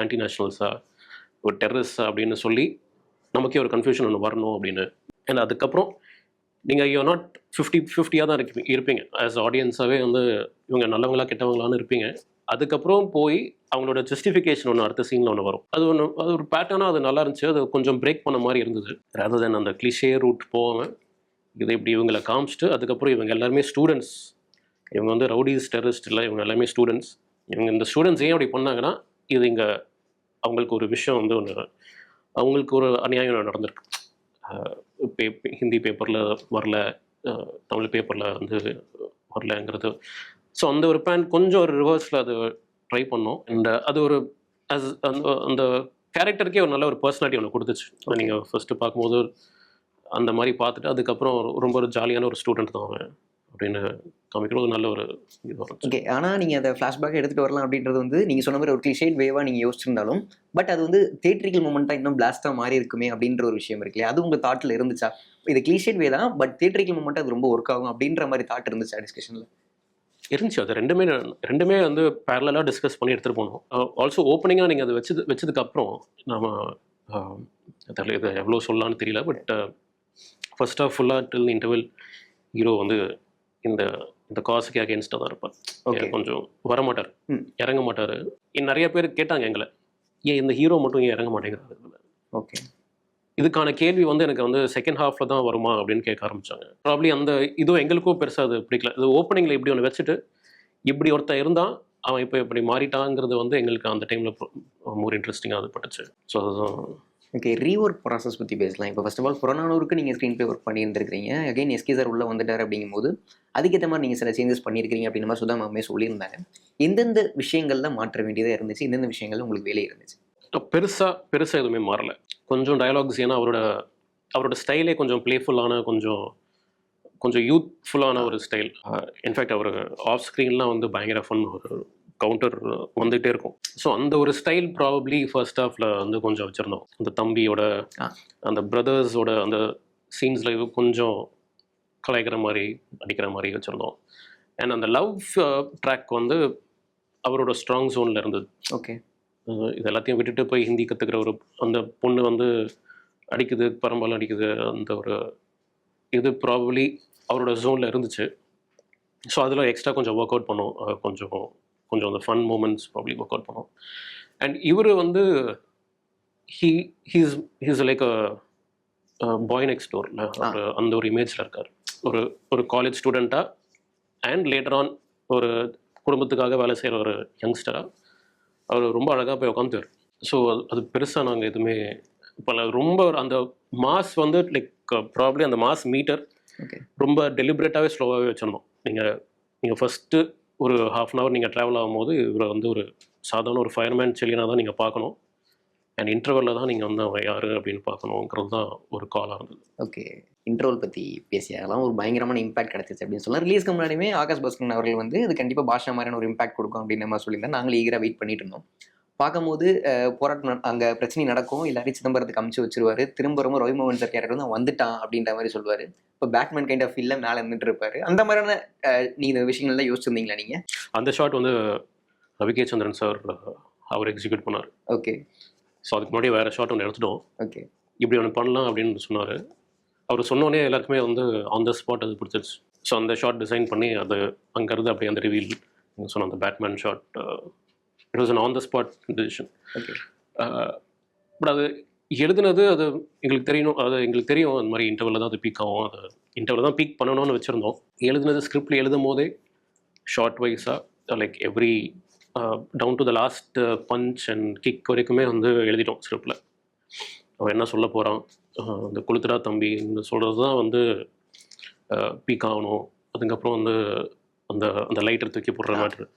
ஆன்டி நேஷனல்ஸா, ஒரு டெரரிஸ்டா அப்படின்னு சொல்லி நமக்கே ஒரு கன்ஃபியூஷன் ஒன்று வரணும் அப்படின்னு. அண்ட் அதுக்கப்புறம் நீங்கள் யூ நாட் 50-50 தான் இருப்பீங்க ஆஸ் ஆடியன்ஸாகவே. வந்து இவங்க நல்லவங்களா கெட்டவங்களான்னு இருப்பீங்க. அதுக்கப்புறம் போய் அவங்களோட ஜஸ்டிஃபிகேஷன் ஒன்று அடுத்த சீனில் ஒன்று வரும். அது ஒரு பேட்டர்னாக அது நல்லா இருந்துச்சு. அது கொஞ்சம் பிரேக் பண்ண மாதிரி இருந்தது. ரேதர் தென் அந்த கிளிஷே ரூட் போகாமல் இதை இப்படி இவங்களை காமிச்சிட்டு அதுக்கப்புறம் இவங்க எல்லாருமே ஸ்டூடெண்ட்ஸ் இவங்க வந்து ரவுடிஸ் டெரரிஸ்ட் இல்லை, இவங்க எல்லாமே ஸ்டூடெண்ட்ஸ். இவங்க இந்த ஸ்டூடெண்ட்ஸ் ஏன் அப்படி பண்ணாங்கன்னா, இது இங்கே அவங்களுக்கு ஒரு விஷயம் வந்து ஒன்று, அவங்களுக்கு ஒரு அநியாயம் நடந்திருக்கு. ஹிந்தி பேப்பரில் வரல, தமிழ் பேப்பரில் வந்து வரலங்கிறது. ஸோ அந்த ஒரு கொஞ்சம் ஒரு ரிவர்ஸில் அது ட்ரை பண்ணோம். அண்ட் அது ஒரு அந்த அந்த கேரக்டருக்கே ஒரு நல்ல ஒரு பர்சனாலிட்டி ஒன்று கொடுத்துச்சு. நீங்கள் ஃபஸ்ட்டு பார்க்கும்போது அந்த மாதிரி பார்த்துட்டு அதுக்கப்புறம் ரொம்ப ஒரு ஜாலியான ஒரு ஸ்டூடெண்ட் தான் அவன் அப்படின்னு காமிக்கணும். ஒரு நல்ல ஒரு இது வரும். ஓகே, ஆனால் நீங்கள் அதை ஃப்ளாஷ்பேக் எடுத்துகிட்டு வரலாம் அப்படின்றது வந்து நீங்கள் சொன்ன மாதிரி ஒரு கிளிஷேட் வேவாக நீங்கள் யோசிச்சிருந்தாலும், பட் அது வந்து தியேட்ரிக்கல் மூமெண்ட்டாக இன்னும் பிளாஸ்டாக மாறி இருக்குமே அப்படின்ற ஒரு விஷயம் இருக்கு இல்லையா? அது உங்கள் தாட்டில் இருந்துச்சா? இது கிளிஷேட் வே தான், பட் தியேட்ரிக்கல் மூமெண்ட்டாக அது ரொம்ப ஒர்க் ஆகும் அப்படின்ற மாதிரி தாட் இருந்துச்சா டிஸ்கஷனில்? இருந்துச்சு. அது ரெண்டுமே வந்து பேரலாக டிஸ்கஸ் பண்ணி எடுத்துகிட்டு போனோம். ஆல்சோ ஓப்பனிங்காக நீங்கள் அதை வச்சதுக்கப்புறம் நம்ம அதில் இதை எவ்வளோ சொல்லலான்னு தெரியல. பட் ஃபர்ஸ்ட் ஆஃப் ஃபுல்லாக டில் இன்டர்வல் ஹீரோ வந்து இந்த இந்த காசுக்கு அகேன்ஸ்டாக தான் இருப்பார். கொஞ்சம் வரமாட்டார், இறங்க மாட்டார். நிறைய பேர் கேட்டாங்க எங்களை, ஏன் இந்த ஹீரோ மட்டும் ஏன் இறங்க மாட்டேங்கிறாரு? ஓகே, இதுக்கான கேள்வி வந்து எனக்கு வந்து செகண்ட் ஹாஃபில் தான் வருமா அப்படின்னு கேட்க ஆரம்பித்தாங்க. ப்ராப்ளி அந்த இதுவும் எங்களுக்கும் பெருசாக அது பிடிக்கல. இது ஓப்பனிங்கில் இப்படி ஒன்று வச்சுட்டு இப்படி ஒருத்தன் இருந்தால் அவன் இப்போ இப்படி மாறிட்டாங்கிறது வந்து எங்களுக்கு அந்த டைமில் மோர் இன்ட்ரெஸ்டிங்காக அது பட்டுச்சு. ஸோ அதுதான். ஓகே, ரீஒர்க் ப்ராசஸ் பற்றி பேசலாம். இப்போ ஃபர்ஸ்ட் ஆஃப் ஆல் புறநானூருக்கு நீங்கள் ஸ்க்ரீன் ப்ளே ஒர்க் பண்ணியிருந்துருக்கீங்க. அகைன் எஸ்கே சார் உள்ளே வந்துட்டார் அப்படிங்கும்போது அதுக்கேற்ற மாதிரி நீங்கள் சில சேஞ்சஸ் பண்ணியிருக்கிறீங்க அப்படின்ற மாதிரி சுதா மேமே சொல்லியிருந்தாங்க. எந்தெந்த விஷயங்கள்ல மாற்ற வேண்டியதாக இருந்துச்சு, எந்தெந்த விஷயங்கள் உங்களுக்கு வேலை இருந்துச்சு? பெருசாக எதுவுமே மாறல. கொஞ்சம் டயலாக்ஸ், ஏன்னா அவரோட ஸ்டைலே கொஞ்சம் பிளேஃபுல்லான, கொஞ்சம் யூத்ஃபுல்லான ஒரு ஸ்டைல். இன்ஃபேக்ட் அவர் ஆஃப் ஸ்க்ரீன்லாம் வந்து பயங்கர ஃபன், ஒரு கவுண்டர் வந்துகிட்டே இருக்கும். ஸோ அந்த ஒரு ஸ்டைல் ப்ராபப்ளி ஃபர்ஸ்ட் ஹாஃபில் வந்து கொஞ்சம் வச்சுருந்தோம். அந்த தம்பியோட அந்த பிரதர்ஸோட அந்த சீன்ஸில் கொஞ்சம் கலாய்க்கிற மாதிரி அடிக்கிற மாதிரி வச்சுருந்தோம். அண்ட் அந்த லவ் ட்ராக் வந்து அவரோட ஸ்ட்ராங் ஜோனில் இருந்தது. ஓகே, இது எல்லாத்தையும் விட்டுட்டு போய் ஹிந்தி கற்றுக்கிற ஒரு அந்த பொண்ணு வந்து அடிக்குது, பரம்பாலும் அடிக்குது, அந்த ஒரு இது ப்ராபப்ளி அவரோட ஜோனில் இருந்துச்சு. ஸோ அதில் எக்ஸ்ட்ரா கொஞ்சம் ஒர்க் அவுட் பண்ணோம். கொஞ்சம் அந்த fun moments probably work out பண்ணோம். அண்ட் இவர் வந்து he's like a boy next டோரில் அந்த ஒரு இமேஜில் இருக்கார். ஒரு காலேஜ் ஸ்டூடெண்ட்டாக அண்ட் லேட்டர் ஆன் ஒரு குடும்பத்துக்காக வேலை செய்கிற ஒரு யங்ஸ்டராக அவர் ரொம்ப அழகாக போய் உட்காந்துரு. ஸோ அது பெருசாக நாங்கள் எதுவுமே இப்போ ரொம்ப அந்த மாஸ் வந்து லைக் ப்ராப்ளி அந்த மாஸ் மீட்டர் ரொம்ப டெலிபரேட்டாகவே ஸ்லோவாகவே வச்சுருந்தோம். நீங்கள் ஃபஸ்ட்டு ஒரு ½ அன் ஹவர் நீங்கள் ட்ராவல் ஆகும்போது இவரை வந்து ஒரு சாதாரண ஒரு ஃபயர்மேன் செல்லினாக தான் நீங்கள் பார்க்கணும். அண்ட் இன்டர்வலில் தான் நீங்கள் வந்து அவன் யார் அப்படின்னு பார்க்கணுங்கிறது தான் ஒரு காலாக இருந்தது. ஓகே, இன்டர்வல் பற்றி பேசியாகலாம். ஒரு பயங்கரமான இம்பாக்ட் கிடச்சிச்சு அப்படின்னு சொல்லலாம். ரிலீஸ்க்கு முன்னாடியுமே ஆகாஷ் பாஸ்கரன் அவர்கள் வந்து இது கண்டிப்பாக பாஷா மாதிரியான ஒரு இம்பாக்ட் கொடுக்கும் அப்படின்னு நம்ம சொல்லியிருந்தோம். நாங்களும் ஈகராக வெயிட் பண்ணிட்டு இருந்தோம். பார்க்கும்போது போராட்டம் அங்கே பிரச்சனை நடக்கும், எல்லாரையும் சிதம்பரத்துக்கு அமுச்சு வச்சிருவாரு. திரும்ப ரவிமோகன் சார் கேரக்டர் வந்து வந்துட்டான் அப்படின்ற மாதிரி சொல்லுவார். இப்போ பேட்மேன் கைண்ட் ஆஃப் ஃபீல்ல மேலே இருந்துட்டு இருப்பாரு. அந்த மாதிரியான நீங்கள் இந்த விஷயங்கள்லாம் யோசிச்சிருந்தீங்களா நீங்கள்? அந்த ஷாட் வந்து ரவிகே சந்திரன் சார் அவர் எக்ஸிக்யூட் பண்ணார். ஓகே, ஸோ அதுக்கு முன்னாடி வேறு ஷாட் ஒன்று எடுத்துட்டோம். ஓகே, இப்படி ஒன்று பண்ணலாம் அப்படின்னு சொன்னார். அவர் சொன்னோடனே எல்லாருக்குமே வந்து ஆன் த ஸ்பாட் அது பிடிச்சிருச்சு. ஸோ அந்த ஷாட் டிசைன் பண்ணி அது அங்கேருந்து அப்படியே அந்த ரிவீல் நீங்கள் சொன்ன அந்த Batman shot it was an on the spot decision. Okay, but அது எழுதுனது அது எங்களுக்கு தெரியும் அந்த மாதிரி இன்டர்வலில் தான் அது பீக் ஆகும், அது இன்டர்வலில் தான் பீக் பண்ணணும்னு வச்சுருந்தோம். எழுதுனது ஸ்கிரிப்டில் எழுதும் போதே ஷார்ட் வைஸாக like every down to the last punch and kick வரைக்குமே வந்து எழுதிட்டோம் ஸ்கிரிப்டில். அவன் என்ன சொல்ல போகிறான், அந்த கொளுத்துடா தம்பி இந்த சொல்கிறது தான் வந்து பீக் ஆகணும். அதுக்கப்புறம் வந்து அந்த அந்த லைட்டர் தூக்கி போடுற மேட்ரு.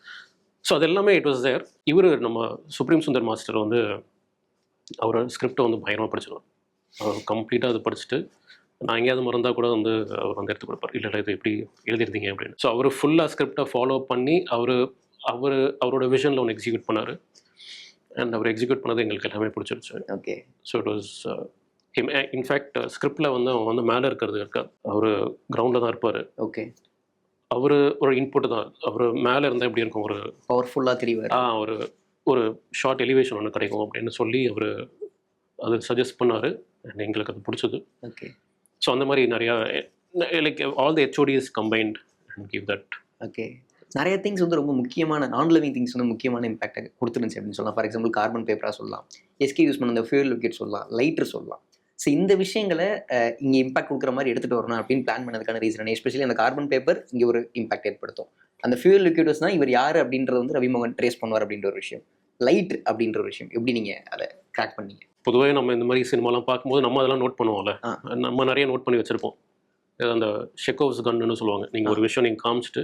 ஸோ அது எல்லாமே இட் வாஸ் தேர். இவர் நம்ம சுப்ரீம் சுந்தர் மாஸ்டர் வந்து அவரோட ஸ்கிரிப்டை வந்து பயங்கரமாக படிச்சிடுவார். அவர் கம்ப்ளீட்டாக அது படிச்சுட்டு நான் எங்கேயாவது மறந்தால் கூட வந்து அவர் வந்து எடுத்து கொடுப்பார். இல்லை இது எப்படி எழுதிருந்தீங்க அப்படின்னு. ஸோ அவர் ஃபுல்லாக ஸ்கிரிப்டை ஃபாலோ பண்ணி அவரோட விஷனில் ஒன்று எக்ஸிக்யூட் பண்ணார். அண்ட் அவர் எக்ஸிக்யூட் பண்ணது எங்களுக்கு எல்லாமே பிடிச்சிருச்சு. Okay, so it was in fact ஸ்கிரிப்டில் வந்து அவங்க வந்து மேலே இருக்கிறது இருக்காது, அவர் கிரவுண்டில் தான் இருப்பார். ஓகே, அவர் ஒரு இன்புட்டு தான். அவர் மேலே இருந்தால் எப்படி இருக்கும், ஒரு பவர்ஃபுல்லாக தெரிவார். ஒரு ஷார்ட் எலிவேஷன் ஒன்று கிடைக்கும் அப்படின்னு சொல்லி அவர் அது சஜஸ்ட் பண்ணார். அண்ட் எங்களுக்கு அது பிடிச்சது. ஓகே, ஸோ அந்த மாதிரி நிறையா like all the HODs combined and give that. Okay, நிறைய திங்ஸ் வந்து ரொம்ப முக்கியமான நான் லிவிங் திங்ஸ் வந்து முக்கியமான இம்பாக்டை கொடுத்துருந்துச்சு அப்படின்னு சொல்லலாம். ஃபார் எக்ஸாம்பிள் கார்பன் பேப்பராக சொல்லலாம், எஸ்கே யூஸ் பண்ண அந்த ஃபியூல் விக்கெட் சொல்லலாம், லைட்டர் சொல்லலாம். ஸோ இந்த விஷயங்களை இங்கே இம்பாக்ட் கொடுக்குற மாதிரி எடுத்துகிட்டு வரணும் அப்படின்னு பிளான் பண்ணதுக்கான ரீசன், எஸ்பெஷலி அந்த கார்பன் பேப்பர் இங்கே ஒரு இம்பாக்ட் ஏற்படுத்தும். அந்த ஃபியூல் லிக்விட்ஸ் தான் இவர் யாரு அப்படின்றது வந்து ரவிமோகன் ட்ரேஸ் பண்ணுவார் அப்படின்ற ஒரு விஷயம். லைட் அப்படின்ற ஒரு விஷயம் எப்படி நீங்க அதை கிராக் பண்ணீங்க? பொதுவாக நம்ம இந்த மாதிரி சினிமாலாம் பார்க்கும்போது நம்ம அதெல்லாம் நோட் பண்ணுவோம்ல, நம்ம நிறைய நோட் பண்ணி வச்சுருப்போம். அந்த ஷெக்கோவ்ஸ் கன்னுன்னு சொல்லுவாங்க. நீங்கள் ஒரு விஷயம் நீங்கள் காமிச்சிட்டு,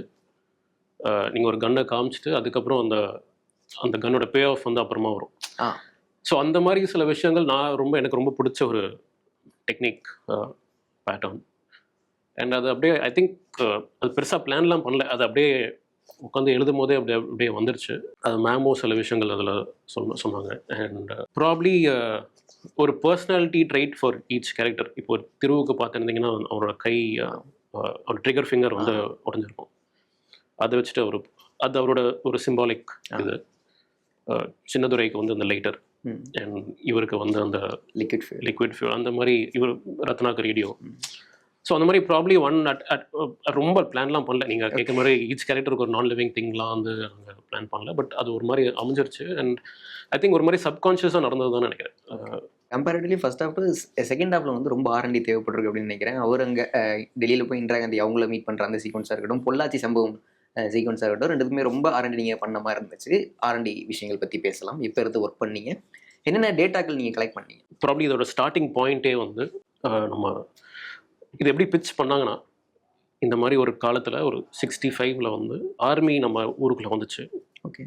நீங்கள் ஒரு கன்னை காமிச்சிட்டு அதுக்கப்புறம் அந்த அந்த கன்னோட பே ஆஃப் வந்து அப்புறமா வரும். ஸோ அந்த மாதிரி சில விஷயங்கள் எனக்கு ரொம்ப பிடிச்ச ஒரு டெக்னிக் பேட்டர்ன். அண்ட் அது அப்படியே ஐ திங்க் அது பெருசாக பிளான்லாம் பண்ணல, அது அப்படியே உட்காந்து எழுதும் போதே அப்படியே வந்துருச்சு. அது மேமோ சில விஷயங்கள் அதில் சொன்னாங்க. அண்ட் ப்ராப்ளி ஒரு personality trait for each character. இப்போ ஒரு திருவுக்கு பார்த்துருந்தீங்கன்னா அவரோட கை, ஒரு ட்ரிகர் ஃபிங்கர் வந்து உடஞ்சிருக்கும். அதை வச்சுட்டு அது அவரோட ஒரு சிம்பாலிக் இது. சின்னதுரைக்கு வந்து அந்த லைட்டர், அண்ட் இவருக்கு வந்து அந்த லிக்விட் ஃபியூல், அந்த மாதிரி இவர் ரத்னாக்கு ரேடியோ. ஸோ அந்த மாதிரி ப்ராப்ளி ரொம்ப பிளான்லாம் பண்ணல. நீங்கள் கேட்குற மாதிரி ஈச் கேரக்டருக்கு ஒரு நான் லிவிங் திங்லாம் வந்து நாங்கள் பிளான் பண்ணல. பட் அது ஒரு மாதிரி அமைஞ்சிருச்சு. அண்ட் ஐ திங்க் ஒரு மாதிரி சப்கான்ஷியஸாக நடந்தது தான் நினைக்கிறேன். கம்பேரிட்டிவ்லி ஃபர்ஸ்ட் ஹாஃப் செகண்ட் ஹாஃபில் வந்து ரொம்ப R&D தேவைப்பட்டிருக்கு அப்படின்னு நினைக்கிறேன். அவர் அங்கே டெல்லியில் போய் இந்திரா காந்தி அவங்கள மீட் பண்ணுற அந்த சீக்வன்ஸாக இருக்கட்டும், பொள்ளாச்சி சம்பவம் சீக்வன்ஸாக இருக்கட்டும், ரெண்டுக்குமே ரொம்ப R&D நீங்கள் பண்ண மாதிரி இருந்துச்சு. R&D விஷயங்கள் பற்றி பேசலாம். இப்போ எடுத்து ஒர்க் பண்ணீங்க, என்னென்ன டேட்டாக்கள் நீங்கள் கலெக்ட் பண்ணீங்க? ப்ராப்ளி இதோட ஸ்டார்டிங் பாயிண்ட்டே வந்து நம்ம இது எப்படி பிட்ச் பண்ணாங்கன்னா, இந்த மாதிரி ஒரு காலத்தில் ஒரு 65 வந்து ஆர்மி நம்ம ஊருக்குள்ளே வந்துச்சு. ஓகே.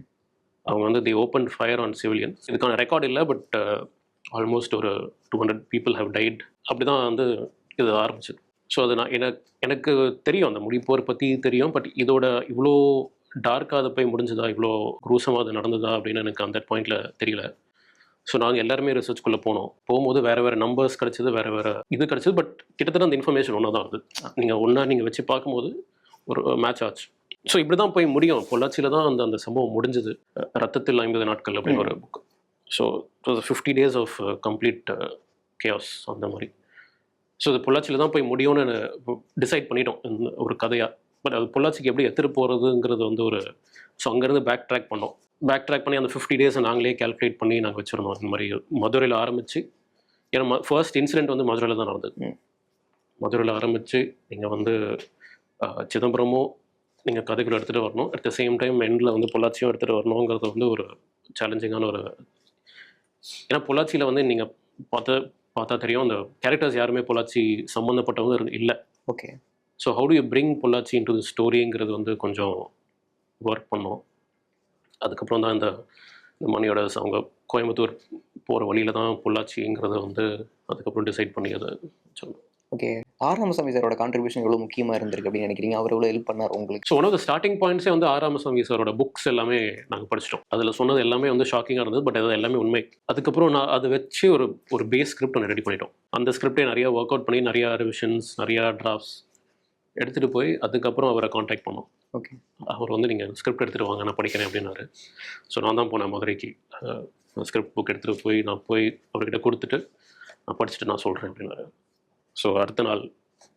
அவங்க வந்து தி ஓப்பன் ஃபயர் ஆன் சிவிலியன்ஸ். இதுக்கான ரெக்கார்ட் இல்லை, பட் ஆல்மோஸ்ட் ஒரு 200 people have died. அப்படி தான் வந்து இது ஆரம்பிச்சது. ஸோ அது எனக்கு தெரியும், அந்த முடிப்போர் பற்றி தெரியும். பட் இதோட இவ்வளோ டார்க்காக அதை போய் முடிஞ்சதா, இவ்வளோ குரூசமாக அது நடந்ததா அப்படின்னு எனக்கு அந்த பாயிண்டில் தெரியல. ஸோ நாங்கள் எல்லாருமே ரிசர்ச்குள்ளே போகும்போது வேறு நம்பர்ஸ் கிடச்சிது, வேறு இது கிடச்சிது. பட் கிட்டத்தட்ட அந்த இன்ஃபர்மேஷன் ஒன்றா தான் வருது. நீங்கள் வச்சு பார்க்கும்போது ஒரு மேட்ச் ஆச்சு. ஸோ இப்படி தான் போய் முடியும். பொள்ளாச்சியில் தான் அந்த சம்பவம் முடிஞ்சது. ரத்தத்தில் 50 நாட்கள் அப்படின்னு ஒரு book. So it was 50 days of complete case அந்த மாதிரி. ஸோ அது பொள்ளாச்சியில் தான் போய் முடியும்னு டிசைட் பண்ணிட்டோம் ஒரு கதையாக. பட் அது பொள்ளாச்சிக்கு எப்படி எடுத்துகிட்டு போகிறதுங்கிறது வந்து ஸோ அங்கேருந்து பேக் ட்ராக் பண்ணி அந்த 50 days நாங்களே கால்குலேட் பண்ணி நாங்கள் வச்சுருந்தோம். இந்த மாதிரி மதுரையில் ஆரம்பித்து, ஏன்னா ஃபர்ஸ்ட் இன்சிடெண்ட் வந்து மதுரையில் தான் நடந்தது. மதுரையில் ஆரம்பித்து நீங்கள் வந்து சிதம்பரமும் நீங்கள் கதைக்குள்ள எடுத்துகிட்டு வரணும், அட் த சேம் டைம் எண்டில் வந்து பொள்ளாச்சியும் எடுத்துகிட்டு வரணுங்கிறது வந்து ஒரு சேலஞ்சிங்கான ஒரு. ஏன்னா பொள்ளாச்சியில் வந்து நீங்கள் பார்த்தா தெரியும், அந்த கேரக்டர்ஸ் யாருமே பொள்ளாச்சி சம்மந்தப்பட்டவங்க இல்லை. Okay. So how do you bring Pollachi into the ஸ்டோரிங்கிறது வந்து கொஞ்சம் ஒர்க் பண்ணோம். அதுக்கப்புறம் தான் இந்த மணியோட அவங்க கோயம்புத்தூர் போகிற வழியில் தான் பொள்ளாச்சிங்கிறத வந்து அதுக்கப்புறம் டிசைட் பண்ணி அதை சொன்னோம். ஓகே. ராமசாமி சாரோட கான்ட்ரிபியூஷன் எவ்வளோ முக்கியமாக இருந்திருக்கு அப்படின்னு நினைக்கிறீங்க? அவர் எவ்வளோ ஹெல்ப் பண்ணார் உங்களுக்கு? So one of the starting பாயிண்ட்ஸே வந்து ராமசாமி சாரோட புக்ஸ் எல்லாமே நாங்கள் படிச்சிட்டோம். அதில் சொன்னது எல்லாமே வந்து ஷாக்கிங்காக இருந்தது. பட் அது எல்லாமே உண்மை. அதுக்கப்புறம் நான் அதை வச்சு ஒரு பேஸ் ஸ்கிரிப்ட் ஒன்று ரெடி பண்ணிட்டோம். அந்த ஸ்கிரிப்டை நிறையா ஒர்க் அவுட் பண்ணி நிறையா ரிவிஷன்ஸ், நிறையா டிராஃப்ட்ஸ் எடுத்துகிட்டு போய் அதுக்கப்புறம் அவரை காண்டாக்ட் பண்ணோம். ஓகே. அவர் வந்து நீங்கள் ஸ்கிரிப்ட் எடுத்துகிட்டு வாங்க, நான் படிக்கிறேன் அப்படின்னாரு. ஸோ நான் தான் போனேன் மதுரைக்கு. ஸ்கிரிப்ட் புக் எடுத்துகிட்டு போய் அவர்கிட்ட கொடுத்துட்டு நான் படிச்சுட்டு நான் சொல்கிறேன் அப்படின்னாரு. ஸோ அடுத்த நாள்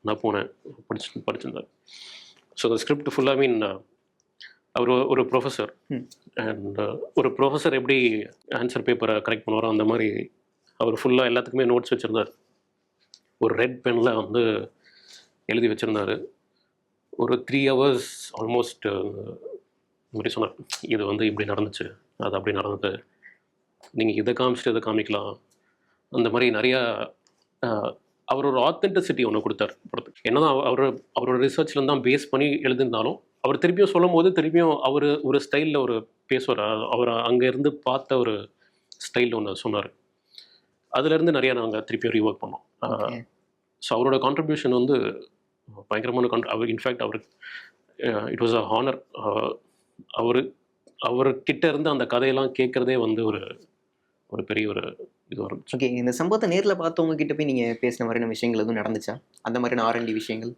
நான் போனேன், படிச்சிருந்தார். ஸோ அந்த ஸ்கிரிப்ட் ஃபுல்லாக அவர் ஒரு ப்ரொஃபஸர். அண்ட் ஒரு ப்ரொஃபஸர் எப்படி ஆன்சர் பேப்பரை கரெக்ட் பண்ணுவாரோ அந்த மாதிரி அவர் ஃபுல்லாக எல்லாத்துக்குமே நோட்ஸ் வச்சுருந்தார். ஒரு ரெட் பெனில் வந்து எழுதி வச்சுருந்தார். ஒரு 3 hours ஆல்மோஸ்ட் இப்படி சொன்னார், இது வந்து இப்படி நடந்துச்சு, அது அப்படி நடந்தது, நீங்கள் இதை காமிச்சிட்டு இதை காமிக்கலாம், அந்த மாதிரி நிறையா. அவர் ஒரு ஆத்தென்டிசிட்டி ஒன்று கொடுத்தார் படத்துக்கு. ஏன்னா அவரோட ரிசர்ச்லேருந்து தான் பேஸ் பண்ணி எழுதியிருந்தாலும் அவர் திருப்பியும் சொல்லும் போது திருப்பியும் அவர் ஒரு ஸ்டைலில் ஒரு பேசுவார். அவர் அங்கேருந்து பார்த்த ஒரு ஸ்டைலில் ஒன்று சொன்னார். அதுலேருந்து நிறையா நாங்கள் திருப்பியும் ரீஒர்க் பண்ணோம். ஸோ அவரோட கான்ட்ரிபியூஷன் வந்து பயங்கரமான அவர் இன்ஃபேக்ட் அவருக்கு இட் வாஸ் அ ஹானர். அவர்கிட்ட இருந்து அந்த கதையெல்லாம் கேட்குறதே வந்து ஒரு பெரிய ஒரு இது வரும். ஓகே. இந்த சம்பவத்தை நேரில் பார்த்தவங்க கிட்ட போய் நீங்கள் பேசின மாதிரியான விஷயங்கள் எதுவும் நடந்துச்சா? அந்த மாதிரியான R&D விஷயங்கள்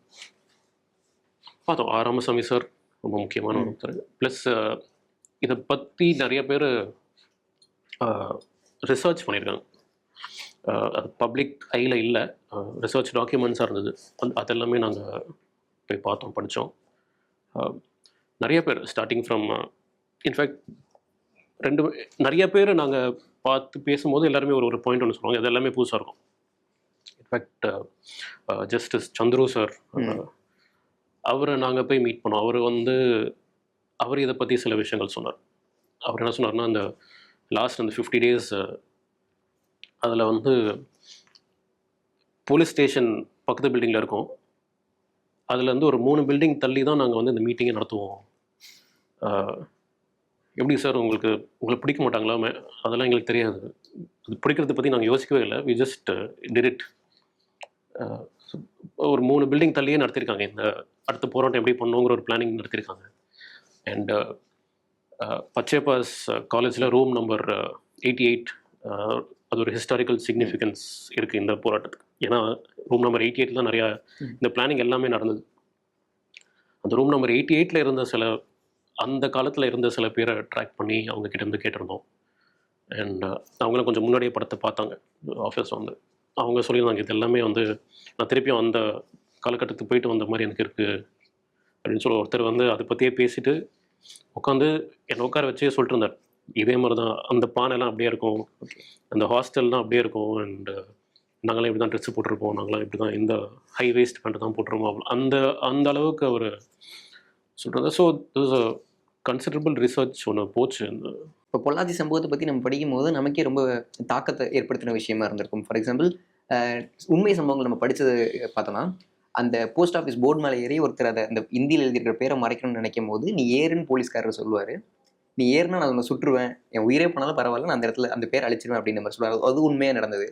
பார்த்தோம். ராமசாமி சார் ரொம்ப முக்கியமான ஒருத்தர். ப்ளஸ் இதை பற்றி நிறைய பேர் ரிசர்ச் பண்ணியிருக்காங்க. அது பப்ளிக் ஐயில் இல்லை, ரிசர்ச் டாக்குமெண்ட்ஸாக இருந்தது. அதெல்லாமே நாங்கள் போய் பார்த்தோம், படித்தோம். நிறைய பேர் ஸ்டார்டிங் ஃப்ரம் இன்ஃபேக்ட் நிறைய பேர் நாங்கள் பார்த்து பேசும்போது எல்லாருமே ஒரு பாயிண்ட் ஒன்று சொல்லுவாங்க, அது எல்லாமே புதுசாக இருக்கும். இன்ஃபேக்ட் ஜஸ்டிஸ் சந்துரு சார், அவரை நாங்கள் போய் மீட் பண்ணோம். அவர் வந்து அவர் இதை பற்றி சில விஷயங்கள் சொன்னார். அவர் என்ன சொன்னார்னா, அந்த லாஸ்ட் அந்த 50 days அதில் வந்து போலீஸ் ஸ்டேஷன் பக்கத்து பில்டிங்கில் இருக்கும். அதுலேருந்து ஒரு 3 பில்டிங் தள்ளி தான் நாங்கள் வந்து இந்த மீட்டிங்கை நடத்துவோம். எப்படி சார் உங்களுக்கு பிடிக்க மாட்டாங்களா? அதெல்லாம் எங்களுக்கு தெரியாது. அது பிடிக்கிறத பற்றி நாங்கள் யோசிக்கவே இல்லை. We just did it. ஒரு 3 பில்டிங் தள்ளியே நடத்தியிருக்காங்க. இந்த அடுத்த போராட்டம் எப்படி பண்ணுங்கிற ஒரு பிளானிங் நடத்தியிருக்காங்க. அண்ட் பச்சேபாஸ் காலேஜில் ரூம் நம்பர் 88, அது ஒரு ஹிஸ்டாரிக்கல் சிக்னிஃபிகன்ஸ் இருக்குது இந்த போராட்டத்துக்கு. ஏன்னா ரூம் நம்பர் 88 தான் நிறையா இந்த பிளானிங் எல்லாமே நடந்தது. அந்த ரூம் நம்பர் 88 இருந்த அந்த காலத்தில் இருந்த சில பேரை ட்ராக் பண்ணி அவங்க கிட்டேருந்து கேட்டிருந்தோம். அண்ட் அவங்களும் கொஞ்சம் முன்னாடியே படத்தை பார்த்தாங்க ஆஃபீஸ் வந்து. அவங்க சொல்லியிருந்தாங்க, இது எல்லாமே வந்து நான் திருப்பியும் அந்த காலகட்டத்துக்கு போயிட்டு வந்த மாதிரி எனக்கு இருக்குது அப்படின்னு சொல்லி ஒருத்தர் வந்து அதை பற்றியே பேசிட்டு உட்காந்து என்னை உட்கார வச்சே சொல்லிட்டு இருந்தார். இதே மாதிரி தான் அந்த பானைலாம் அப்படியே இருக்கும், அந்த ஹாஸ்டல்லாம் அப்படியே இருக்கும், அண்ட் நாங்களாம் இப்படி தான் ட்ரெஸ்ஸு போட்டிருப்போம், நாங்களாம் இப்படி தான் இந்த ஹை வேஸ்ட் பேண்ட்டு தான் போட்டிருப்போம். அந்த அளவுக்கு அவர் சொல்கிறாங்க. So this a considerable research ஒன்று போச்சு. இப்போ பொள்ளாச்சி சம்பவத்தை பற்றி நம்ம படிக்கும்போது நமக்கே ரொம்ப தாக்கத்தை ஏற்படுத்தின விஷயமா இருந்திருக்கும். ஃபார் எக்ஸாம்பிள், உண்மை சம்பவங்கள் நம்ம படித்தது பார்த்தோன்னா, அந்த போஸ்ட் ஆஃபீஸ் போர்டு மேலே ஏறி ஒருத்தர் அதை அந்த இந்தியில் எழுதியிருக்கிற பேரை மறைக்கணும்னு நினைக்கும் போது, நீ ஏறுன்னு போலீஸ்காரர் சொல்லுவார். நீ ஏறுனா நான் உன்னை சுற்றுவேன், என் உயிரே போனாலும் பரவாயில்ல, நான் அந்த இடத்துல அந்த பேர் அழிச்சிருவேன் அப்படின்ற மாதிரி சொல்லுவார். அது உண்மையாக நடந்தது.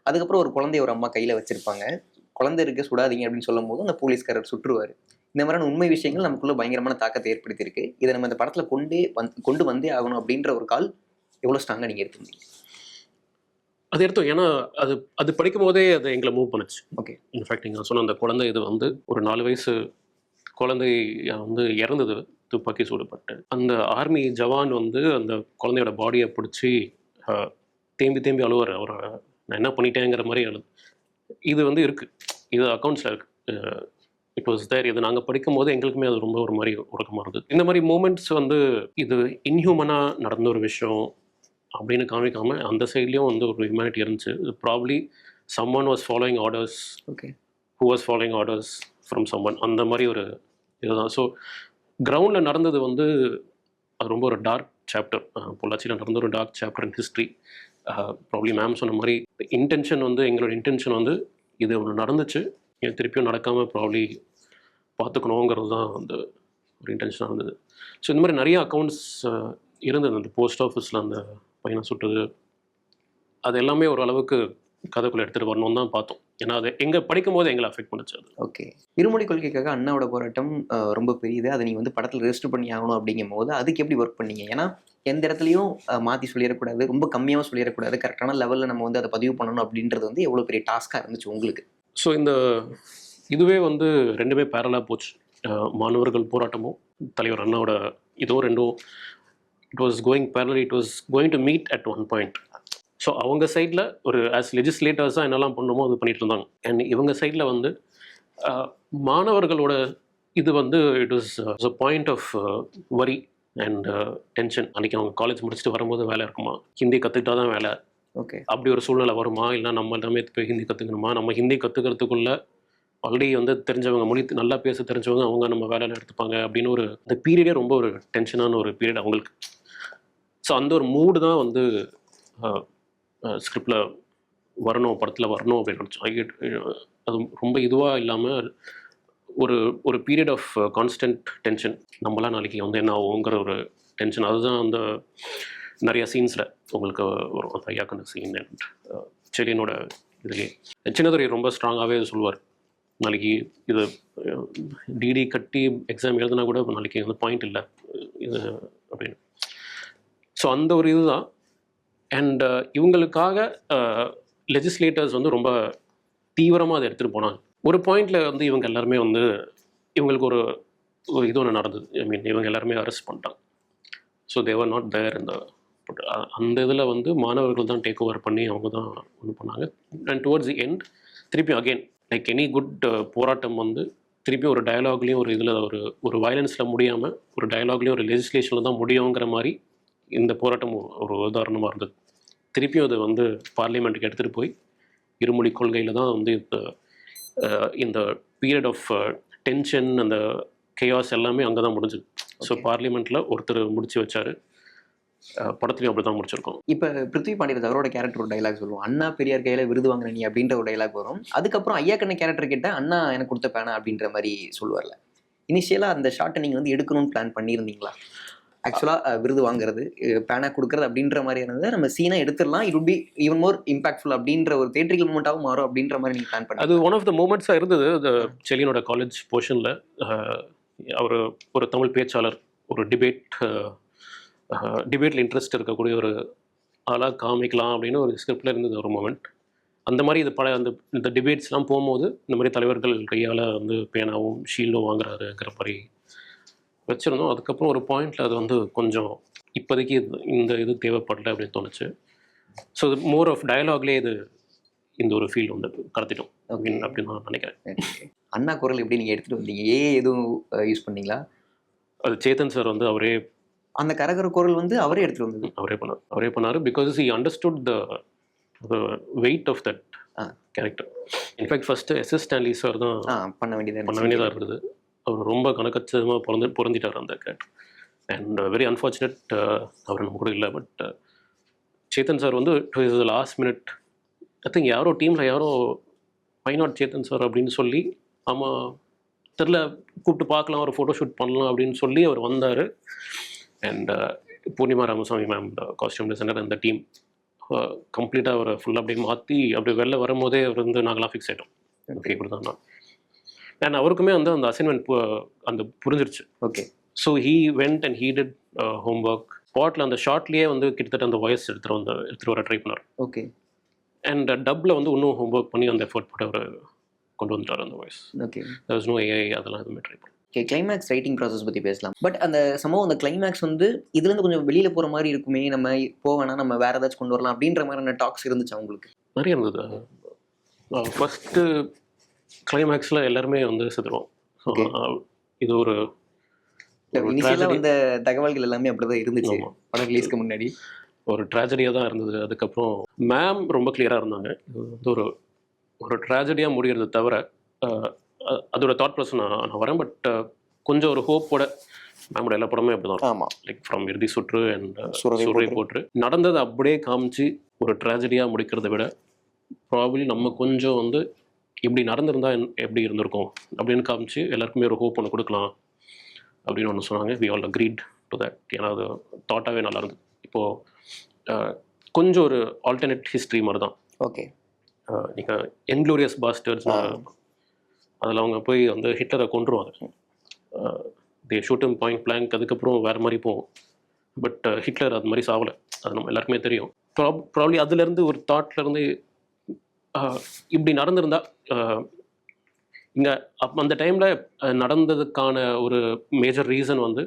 அதுக்கப்புறம் ஒரு குழந்தைய ஒரு அம்மா கையில் வச்சிருப்பாங்க. குழந்தை இருக்க சுடாதீங்க அப்படின்னு சொல்லும் போது அந்த போலீஸ்காரர் சுற்றுவார். இந்த மாதிரியான உண்மை விஷயங்கள் நமக்குள்ள பயங்கரமான தாக்கத்தை ஏற்படுத்தியிருக்கு. இதை நம்ம இந்த படத்தில் கொண்டு வந்தே ஆகணும் அப்படின்ற ஒரு கால் எவ்வளோ ஸ்ட்ராங்காக நீங்கள் எடுத்துருந்தீங்க? அது எடுத்தோம். ஏன்னா அது படிக்கும் போதே அது எங்களை மூவ் பண்ணுச்சு. ஓகே. இன்ஃபேக்ட் நீங்கள் சொன்ன அந்த குழந்தை இது வந்து ஒரு 4 வயசு குழந்தை வந்து இறந்தது துப்பாக்கி சூடுபட்டு. அந்த ஆர்மி ஜவான் வந்து அந்த குழந்தையோட பாடியை பிடிச்சி தேம்பி அழுவார். அவரை நான் என்ன பண்ணிட்டேங்கிற மாதிரி அழுது. இது வந்து இருக்குது, இது அக்கௌண்ட்ஸில் இருக்குது. It was there. இது நாங்கள் படிக்கும் போது எங்களுக்குமே அது ரொம்ப ஒரு மாதிரி உறக்கமாக இருந்தது. இந்த மாதிரி மூமெண்ட்ஸ் வந்து இது இன்ஹியூமனாக நடந்த ஒரு விஷயம் அப்படின்னு காமிக்காமல் அந்த சைட்லேயும் வந்து ஒரு ஹியூமனிட்டி இருந்துச்சு. Probably someone was following orders, okay, who was following orders from someone, அந்த மாதிரி ஒரு இதுதான். ஸோ கிரவுண்டில் நடந்தது வந்து அது ரொம்ப ஒரு டார்க் சாப்டர். பொள்ளாச்சியில் நடந்த ஒரு dark chapter in history. Probably ma'am சொன்ன மாதிரி இன்டென்ஷன் வந்து எங்களோட இன்டென்ஷன் வந்து இது ஒன்று நடந்துச்சு, திருப்பியும் நடக்காமல் ப்ராப்ளி பார்த்துக்கணுங்கிறது தான் அந்த ஒரு இன்டென்ஷனாக இருந்தது. ஸோ இந்த மாதிரி நிறைய அக்கௌண்ட்ஸ் இருந்தது. அந்த போஸ்ட் ஆஃபீஸில் அந்த பையனை சுட்டது, அது எல்லாமே ஒரு அளவுக்கு கதைக்குள்ளே எடுத்துகிட்டு வரணும்னு தான் பார்த்தோம். ஏன்னா அது எங்கள் படிக்கும் போது எங்களை அஃபெக்ட் பண்ணிச்சு. அது ஓகே. இருமொழி கொள்கைக்காக அண்ணாவோட போராட்டம் ரொம்ப பெரியது. அதை நீங்கள் வந்து படத்தில் ரெஜிஸ்டர் பண்ணி ஆகணும் அப்படிங்கும் போது அதுக்கு எப்படி ஒர்க் பண்ணீங்க? ஏன்னா எந்த இடத்துலையும் மாற்றி சொல்லிடக்கூடாது, ரொம்ப கம்மியாகவும் சொல்லிடக்கூடாது, கரெக்டான லெவலில் நம்ம வந்து அதை பதிவு பண்ணணும் அப்படின்றது வந்து எவ்வளோ பெரிய டாஸ்க்காக இருந்துச்சு உங்களுக்கு? ஸோ இதுவே வந்து ரெண்டுமே பேரலாக போச்சு. மாணவர்கள் போராட்டமும் தலைவர் அண்ணாவோட இதோ ரெண்டும் it was going பேரலி, it was going to meet at one point. So அவங்க சைடில் ஒரு ஆஸ் லெஜிஸ்லேட்டர்ஸாக என்னெல்லாம் பண்ணணுமோ அது பண்ணிட்டு இருந்தாங்க. அண்ட் இவங்க சைடில் வந்து மாணவர்களோட இது வந்து it was a point of worry and tension. அன்றைக்கி அவங்க காலேஜ் முடிச்சுட்டு வரும்போது வேலை இருக்குமா, ஹிந்தி கற்றுக்கிட்டா தான் வேலை, ஓகே, அப்படி ஒரு சூழ்நிலை வருமா, இல்லை நம்ம எல்லாமே போய் ஹிந்தி கற்றுக்கணுமா, நம்ம ஹிந்தி கற்றுக்கிறதுக்குள்ள ஆல்ரெடி வந்து தெரிஞ்சவங்க, மொழி நல்லா பேச தெரிஞ்சவங்க அவங்க நம்ம வேலையில் எடுத்துப்பாங்க அப்படின்னு ஒரு அந்த பீரியடே ரொம்ப ஒரு டென்ஷனான ஒரு பீரியட் அவங்களுக்கு. ஸோ அந்த ஒரு மூடு தான் வந்து ஸ்கிரிப்டில் வரணும், படத்தில் வரணும் அப்படின்னு நினச்சோம். அது ரொம்ப இதுவாக இல்லாமல் ஒரு பீரியட் ஆஃப் கான்ஸ்டன்ட் டென்ஷன். நம்மளாம் நாளைக்கு வந்து என்ன ஆகுங்கிற ஒரு டென்ஷன். அதுதான் அந்த நிறைய சீன்ஸில் உங்களுக்கு வரும். அந்த ஐயா கண்ட சீன் அண்ட் செலியனோட இதுலேயே சின்னதுரை ரொம்ப ஸ்ட்ராங்காகவே சொல்லுவார், நாளைக்கு இது டிடி கட்டி எக்ஸாம் எழுதுனா கூட நாளைக்கு வந்து பாயிண்ட் இல்லை இது அப்படின்னு. ஸோ அந்த ஒரு இதுதான். அண்ட் இவங்களுக்காக லெஜிஸ்லேட்டர்ஸ் வந்து ரொம்ப தீவிரமாக அதை எடுத்துகிட்டு போனாங்க. ஒரு பாயிண்டில் வந்து இவங்க எல்லாருமே வந்து இவங்களுக்கு ஒரு இது ஒன்று நடந்தது. ஐ மீன் இவங்க எல்லாருமே அரெஸ்ட் பண்ணிட்டாங்க. ஸோ தேவர் நாட் தேர் இந்த அந்த இதில் வந்து மாணவர்கள் தான் டேக் ஓவர் பண்ணி அவங்க தான் ஒன்று பண்ணாங்க. அண்ட் டுவர்ட்ஸ் தி எண்ட் திருப்பி அகெயின் லைக் எனி குட் போராட்டம் வந்து திருப்பி ஒரு டயலாக்லேயும் ஒரு இதில் ஒரு வயலன்ஸில் முடியாமல் ஒரு டயலாக்லேயும் ஒரு லெஜிஸ்லேஷனில் தான் முடியுங்கிற மாதிரி இந்த போராட்டம் ஒரு உதாரணமாக இருந்தது. திருப்பியும் அது வந்து பார்லிமெண்ட்டுக்கு எடுத்துகிட்டு போய் இருமொழி கொள்கையில் தான் வந்து இந்த பீரியட் ஆஃப் டென்ஷன் அந்த கேயாஸ் எல்லாமே அங்கே தான் முடிஞ்சுது. ஸோ பார்லிமெண்ட்டில் ஒருத்தர் முடிச்சு வச்சார், படத்துலையும் அப்படி தான் முடிச்சிருக்கோம். இப்போ பிருத்வி பாண்டியராஜ் அவரோட கேரக்டர் ஒரு டைலாக் சொல்லுவோம், அண்ணா பெரியார் கையில விருது வாங்கின நீ அப்படின்ற ஒரு டைலாக் வரும். அதுக்கப்புறம் ஐயா கண்ண கேரக்டர் கிட்ட அண்ணா எனக்கு கொடுத்த பேனா அப்படின்ற மாதிரி சொல்லுவார்ல. இனிஷியலாக அந்த ஷார்ட்டை நீங்கள் வந்து எடுக்கணும்னு பிளான் பண்ணியிருந்தீங்களா? ஆக்சுவலாக விருது வாங்குறது பேனா கொடுக்குறது அப்படின்ற மாதிரியானது நம்ம சீனாக எடுத்துடலாம், it would be even more impactful அப்படின்ற ஒரு தேட்ரிக்கல் மூமெண்ட்டாகவும் மாறும் அப்படின்ற மாதிரி நீங்கள் பிளான் பண்ணி. அது ஒன் ஆஃப் த மூமெண்ட்ஸாக இருந்தது. அந்த செலியனோட காலேஜ் போர்ஷனில் அவர் ஒரு தமிழ் பேச்சாளர், ஒரு டிபேட்டில் இன்ட்ரெஸ்ட் இருக்கக்கூடிய ஒரு ஆளாக காமிக்கலாம் அப்படின்னு ஒரு ஸ்கிரிப்டில் இருந்தது ஒரு மூமெண்ட். அந்த மாதிரி இது இந்த டிபேட்ஸ்லாம் போகும்போது இந்த மாதிரி தலைவர்கள் கையால் வந்து பேனாவும் ஷீல்டும் வாங்குறாருங்கிற மாதிரி வச்சுருந்தோம். அதுக்கப்புறம் ஒரு பாயிண்டில் அது வந்து கொஞ்சம் இப்போதைக்கு இந்த இது தேவைப்படலை அப்படின்னு தோணுச்சு. ஸோ இது மோர் ஆஃப் டயலாக்லேயே இது இந்த ஒரு ஃபீல் வந்து கடத்திட்டோம் அப்படின்னு நான் நினைக்கிறேன். அண்ணா குரல் எப்படி நீங்கள் எடுத்துகிட்டு வந்தீங்க? எதுவும் யூஸ் பண்ணீங்களா? அது சேத்தன் சார் வந்து அவரே அந்த கரகர குரல் வந்து அவரே எடுத்துகிட்டு வந்தது. அவரே பண்ணார் because he understood the weight of that character. In fact first SS Stanley sir தான் பண்ண வேண்டியதாக இருந்தது. அவர் ரொம்ப கணக்கச்சிதமாக பொருந்திட்டார் அந்த கேரக்டர். அண்ட் வெரி அன்ஃபார்ச்சுனேட் அவர் நம்ம கூட இல்லை. பட் சேத்தன் சார் வந்து லாஸ்ட் மினிட் ஐ திங்க் யாரோ டீமில் யாரோ வை நாட் சேத்தன் சார் அப்படின்னு சொல்லி, ஆமாம் தெரில கூப்பிட்டு பார்க்கலாம், ஒரு ஃபோட்டோ ஷூட் பண்ணலாம் அப்படின்னு சொல்லி அவர் வந்தார். And Poornima Ramasamy ma'am, costume designer, அந்த டீம் கம்ப்ளீட்டாக அவரை ஃபுல்லாக அப்படியே மாற்றி அப்படி வெளில வரும்போதே அவர் வந்து நாங்களாம் ஃபிக்ஸ் ஆகிட்டோம். ஓகே கொடுத்தாங்க. அண்ட் அவருக்குமே வந்து அந்த அசைன்மெண்ட் அந்த புரிஞ்சிருச்சு. Okay. So he went and he did home work. ஸ்பாட்டில் அந்த ஷார்ட்லேயே வந்து கிட்டத்தட்ட அந்த வாய்ஸ் எடுத்துகிட்டு வர ட்ரை பண்ணார். ஓகே. அண்ட் டப்பில் வந்து இன்னும் ஹோம் ஒர்க் பண்ணி அந்த எஃபோர்ட் போட்டு அவர் கொண்டு வந்துட்டார் அந்த voice. Okay. There was no AI, அதெல்லாம் எதுவுமே ட்ரை பண்ணி. ஓகே, கிளைமேக்ஸ் ரைட்டிங் ப்ராசஸ் பற்றி பேசலாம். பட் அந்த சம்பவம், அந்த கிளைமேக்ஸ் வந்து இதுலேருந்து கொஞ்சம் வெளியில் போகிற மாதிரி இருக்குமே, நம்ம போவேனா நம்ம வேறு ஏதாச்சும் கொண்டு வரலாம் அப்படின்ற மாதிரியான டாக்ஸ் இருந்துச்சு அவங்களுக்கு? நிறைய இருந்தது. ஃபஸ்ட்டு கிளைமேக்ஸில் எல்லாருமே வந்து செத்துருவோம். இது ஒரு இனிஷியலாக வந்த தகவல்கள் எல்லாமே அப்படிதான் இருந்துச்சு படம் ரிலீஸ்க்கு முன்னாடி. ஒரு ட்ராஜடியாக தான் இருந்தது. அதுக்கப்புறம் மேம் ரொம்ப கிளியராக இருந்தாங்க. இது வந்து ஒரு ட்ராஜடியாக முடிகிறது தவிர அதோட தாட் ப்ராசஸ் நான் வரேன். பட் கொஞ்சம் ஒரு ஹோப்போட மேமோட எல்லா படமே அப்படி தான். ஆமாம். லைக் ஃப்ரம் இறுதி சுற்று அண்ட் சுரை போற்று நடந்தது அப்படியே காமிச்சு ஒரு ட்ராஜடியாக முடிக்கிறத விட ப்ராபபிளி நம்ம கொஞ்சம் வந்து இப்படி நடந்திருந்தா எப்படி இருந்திருக்கும் அப்படின்னு காமிச்சு எல்லாருக்குமே ஒரு ஹோப் ஒன்று கொடுக்கலாம் அப்படின்னு ஒன்று சொன்னாங்க. We all agreed to that. ஏன்னா அது தாட்டாகவே நல்லா இருந்தது. இப்போது கொஞ்சம் ஒரு ஆல்டர்னேட் ஹிஸ்ட்ரி மாதிரி தான். ஓகே. நீங்கள் இன்க்ளோரியஸ் பாஸ்டர்ஸ் அதில் அவங்க போய் வந்து ஹிட்லரை கொண்டுருவாங்க. தே ஷூட்டும் பாயிண்ட் பிளாங்க். அதுக்கப்புறம் வேறு மாதிரி போகும். பட் ஹிட்லர் அது மாதிரி சாவலை. அது நம்ம எல்லாருக்குமே தெரியும். ப்ராப்ளி அதுலேருந்து ஒரு தாட்லேருந்து இப்படி நடந்திருந்தா இங்கே அந்த டைமில் நடந்ததுக்கான ஒரு மேஜர் ரீசன் வந்து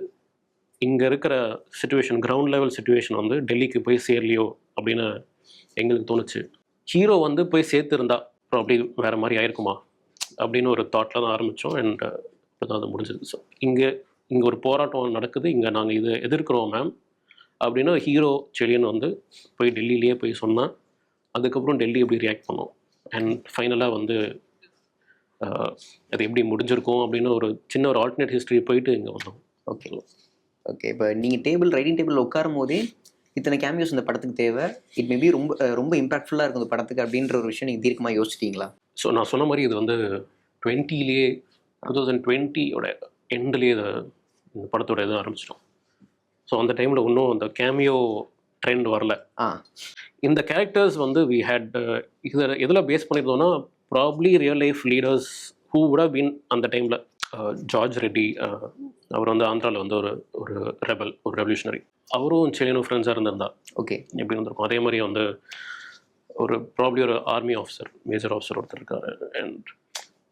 இங்கே இருக்கிற சிச்சுவேஷன், கிரவுண்ட் லெவல் சிச்சுவேஷன் வந்து டெல்லிக்கு போய் சேரலையோ அப்படின்னு எங்களுக்கு தோணுச்சு. ஹீரோ வந்து போய் சேர்த்துருந்தா அப்புறம் அப்படி வேறு மாதிரி ஆயிருக்குமா அப்படின்னு ஒரு தாட்டில் தான் ஆரம்பித்தோம். அண்ட் இப்போ தான் அது முடிஞ்சது. ஸோ இங்கே ஒரு போராட்டம் நடக்குது, இங்கே நாங்கள் இதை எதிர்க்கிறோம் மேம் அப்படின்னு ஹீரோ செலியன் வந்து போய் டெல்லியிலேயே போய் சொன்னால் அதுக்கப்புறம் டெல்லி எப்படி ரியாக்ட் பண்ணோம் அண்ட் ஃபைனலாக வந்து அது எப்படி முடிஞ்சிருக்கும் அப்படின்னு ஒரு சின்ன ஒரு ஆல்டர்னேட் ஹிஸ்ட்ரி போயிட்டு இங்கே வந்தோம். ஓகே. ஓகே. இப்போ நீங்கள் ரைட்டிங் டேபிள் உட்காரும் போதே இத்தனை கேமியோஸ் இந்த படத்துக்கு தேவை, இட் மேபி ரொம்ப இம்பாக்ட்ஃபுல்லாக இருக்கும் இந்த படத்துக்கு அப்படின்ற ஒரு விஷயம் நீங்கள் தீர்க்கமாக யோசிச்சிட்டிங்களா? ஸோ நான் சொன்ன மாதிரி இது வந்து 2020 எண்ட்லேயே இந்த படத்தோட இது ஆரம்பிச்சிட்டோம். ஸோ அந்த டைமில் இன்னும் அந்த கேமியோ ட்ரெண்ட் வரல. இந்த கேரக்டர்ஸ் வந்து வி ஹேட் எதில் பேஸ் பண்ணியிருந்தோம்னா probably real life leaders who would have been அந்த டைமில். ஜார்ஜ் ரெட்டி அவர் வந்து ஆந்திராவில் வந்து ஒரு ரெபல், ஒரு ரெவல்யூஷனரி. அவரும் செலியனும் ஃப்ரெண்ட்ஸாக இருந்திருந்தா ஓகே எப்படி இருந்திருக்கும். அதே மாதிரி வந்து ப்ராப்ளி ஒரு ஆர்மி ஆஃபீஸர், மேஜர் ஆஃபீஸர் ஒருத்தர் இருக்காரு. அண்ட்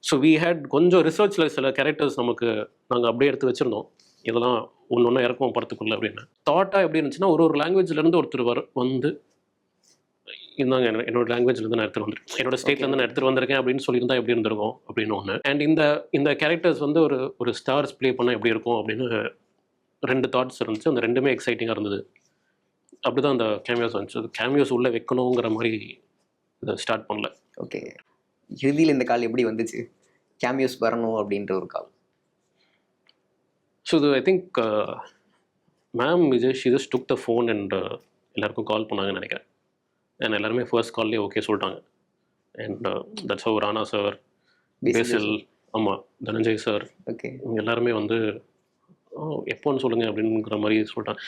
ஸோ வி ஹேட் கொஞ்சம் ரிசர்ச்சில் சில கேரக்டர்ஸ் நாங்கள் அப்படியே எடுத்து வச்சுருந்தோம். இதெல்லாம் ஒன்று இறக்குவோம் படத்துக்குள்ளே அப்படின்னு. தாட்டாக எப்படி இருந்துச்சுன்னா ஒரு லாங்குவேஜ்லேருந்து ஒருத்தர் வந்து இருந்தாங்க, என்னோட லாங்குவேஜ்லேருந்து நான் எடுத்துகிட்டு வந்துருக்கேன், என்னோட ஸ்டேட்லேருந்து நான் எடுத்துகிட்டு வந்திருக்கேன் அப்படின்னு சொல்லியிருந்தா எப்படி இருந்திருக்கும் அப்படின்னு ஒன்று. அண்ட் இந்த கேரக்டர்ஸ் வந்து ஒரு ஸ்டார்ஸ் ப்ளே பண்ணால் எப்படி இருக்கும் அப்படின்னு 2 தாட்ஸ் இருந்துச்சு. அந்த 2மே எக்ஸைட்டிங்காக இருந்தது. அப்படி தான் அந்த கேமியோஸ் வந்துச்சு. அது கேமியோஸ் உள்ளே வைக்கணுங்கிற மாதிரி இதை ஸ்டார்ட் பண்ணல. ஓகே. இறுதியில் இந்த கால் எப்படி வந்துச்சு? கேமியோஸ் வரணும் அப்படின்ற ஒரு கால். ஸோ இது I think ma'am Vijay she just took the phone and எல்லாருக்கும் கால் பண்ணாங்கன்னு நினைக்கிறேன். அண்ட் எல்லாருமே ஃபர்ஸ்ட் கால்லேயே ஓகே சொல்லிட்டாங்க. And that's how Rana sir, Basil, ஆமாம் தனஞ்சய் சார், ஓகே இவங்க எல்லாருமே வந்து எப்போன்னு சொல்லுங்கள் அப்படிங்கிற மாதிரி சொல்லிட்டாங்க.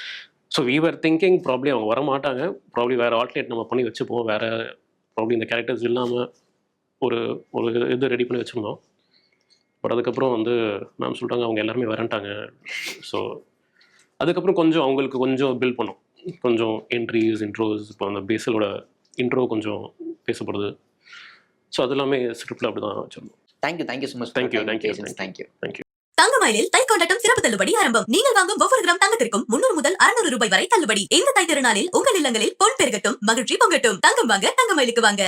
So we were thinking probably அவங்க வர மாட்டாங்க, ப்ராப்ளி வேறு ஆல்ட்லேட் நம்ம பண்ணி வச்சுப்போம், வேறு ப்ராப்ளி இந்த கேரக்டர்ஸ் இல்லாமல் ஒரு ஒரு இது ரெடி பண்ணி வச்சுருந்தோம். பட் அதுக்கப்புறம் வந்து மேம் சொல்லிட்டாங்க அவங்க எல்லாருமே வரட்டாங்க. ஸோ அதுக்கப்புறம் கொஞ்சம் அவங்களுக்கு கொஞ்சம் பில்ட் பண்ணோம், கொஞ்சம் என்ட்ரிஸ் இன்ட்ரோஸ். இப்போ அந்த பேசலோட இன்ட்ரோ கொஞ்சம் பேசப்படுது. ஸோ அது எல்லாமே ஸ்கிரிப்டில் அப்படி தான் வச்சுருந்தோம். Thank you so much. தேங்க்யூ. தங்கமயிலில் தை கொண்டாட்டம் சிறப்பு தள்ளுபடி ஆரம்பம். நீங்கள் வாங்கும் ஒவ்வொரு கிராம் தங்கத்திற்கும் 300 முதல் 600 ரூபாய் வரை தள்ளுபடி. இந்த தை திருநாளில் உங்கள் இல்லங்களில் பொன் பெருகட்டும், மகிழ்ச்சி பொங்கட்டும். தங்கம் வாங்க தங்கமயிலுக்கு வாங்க.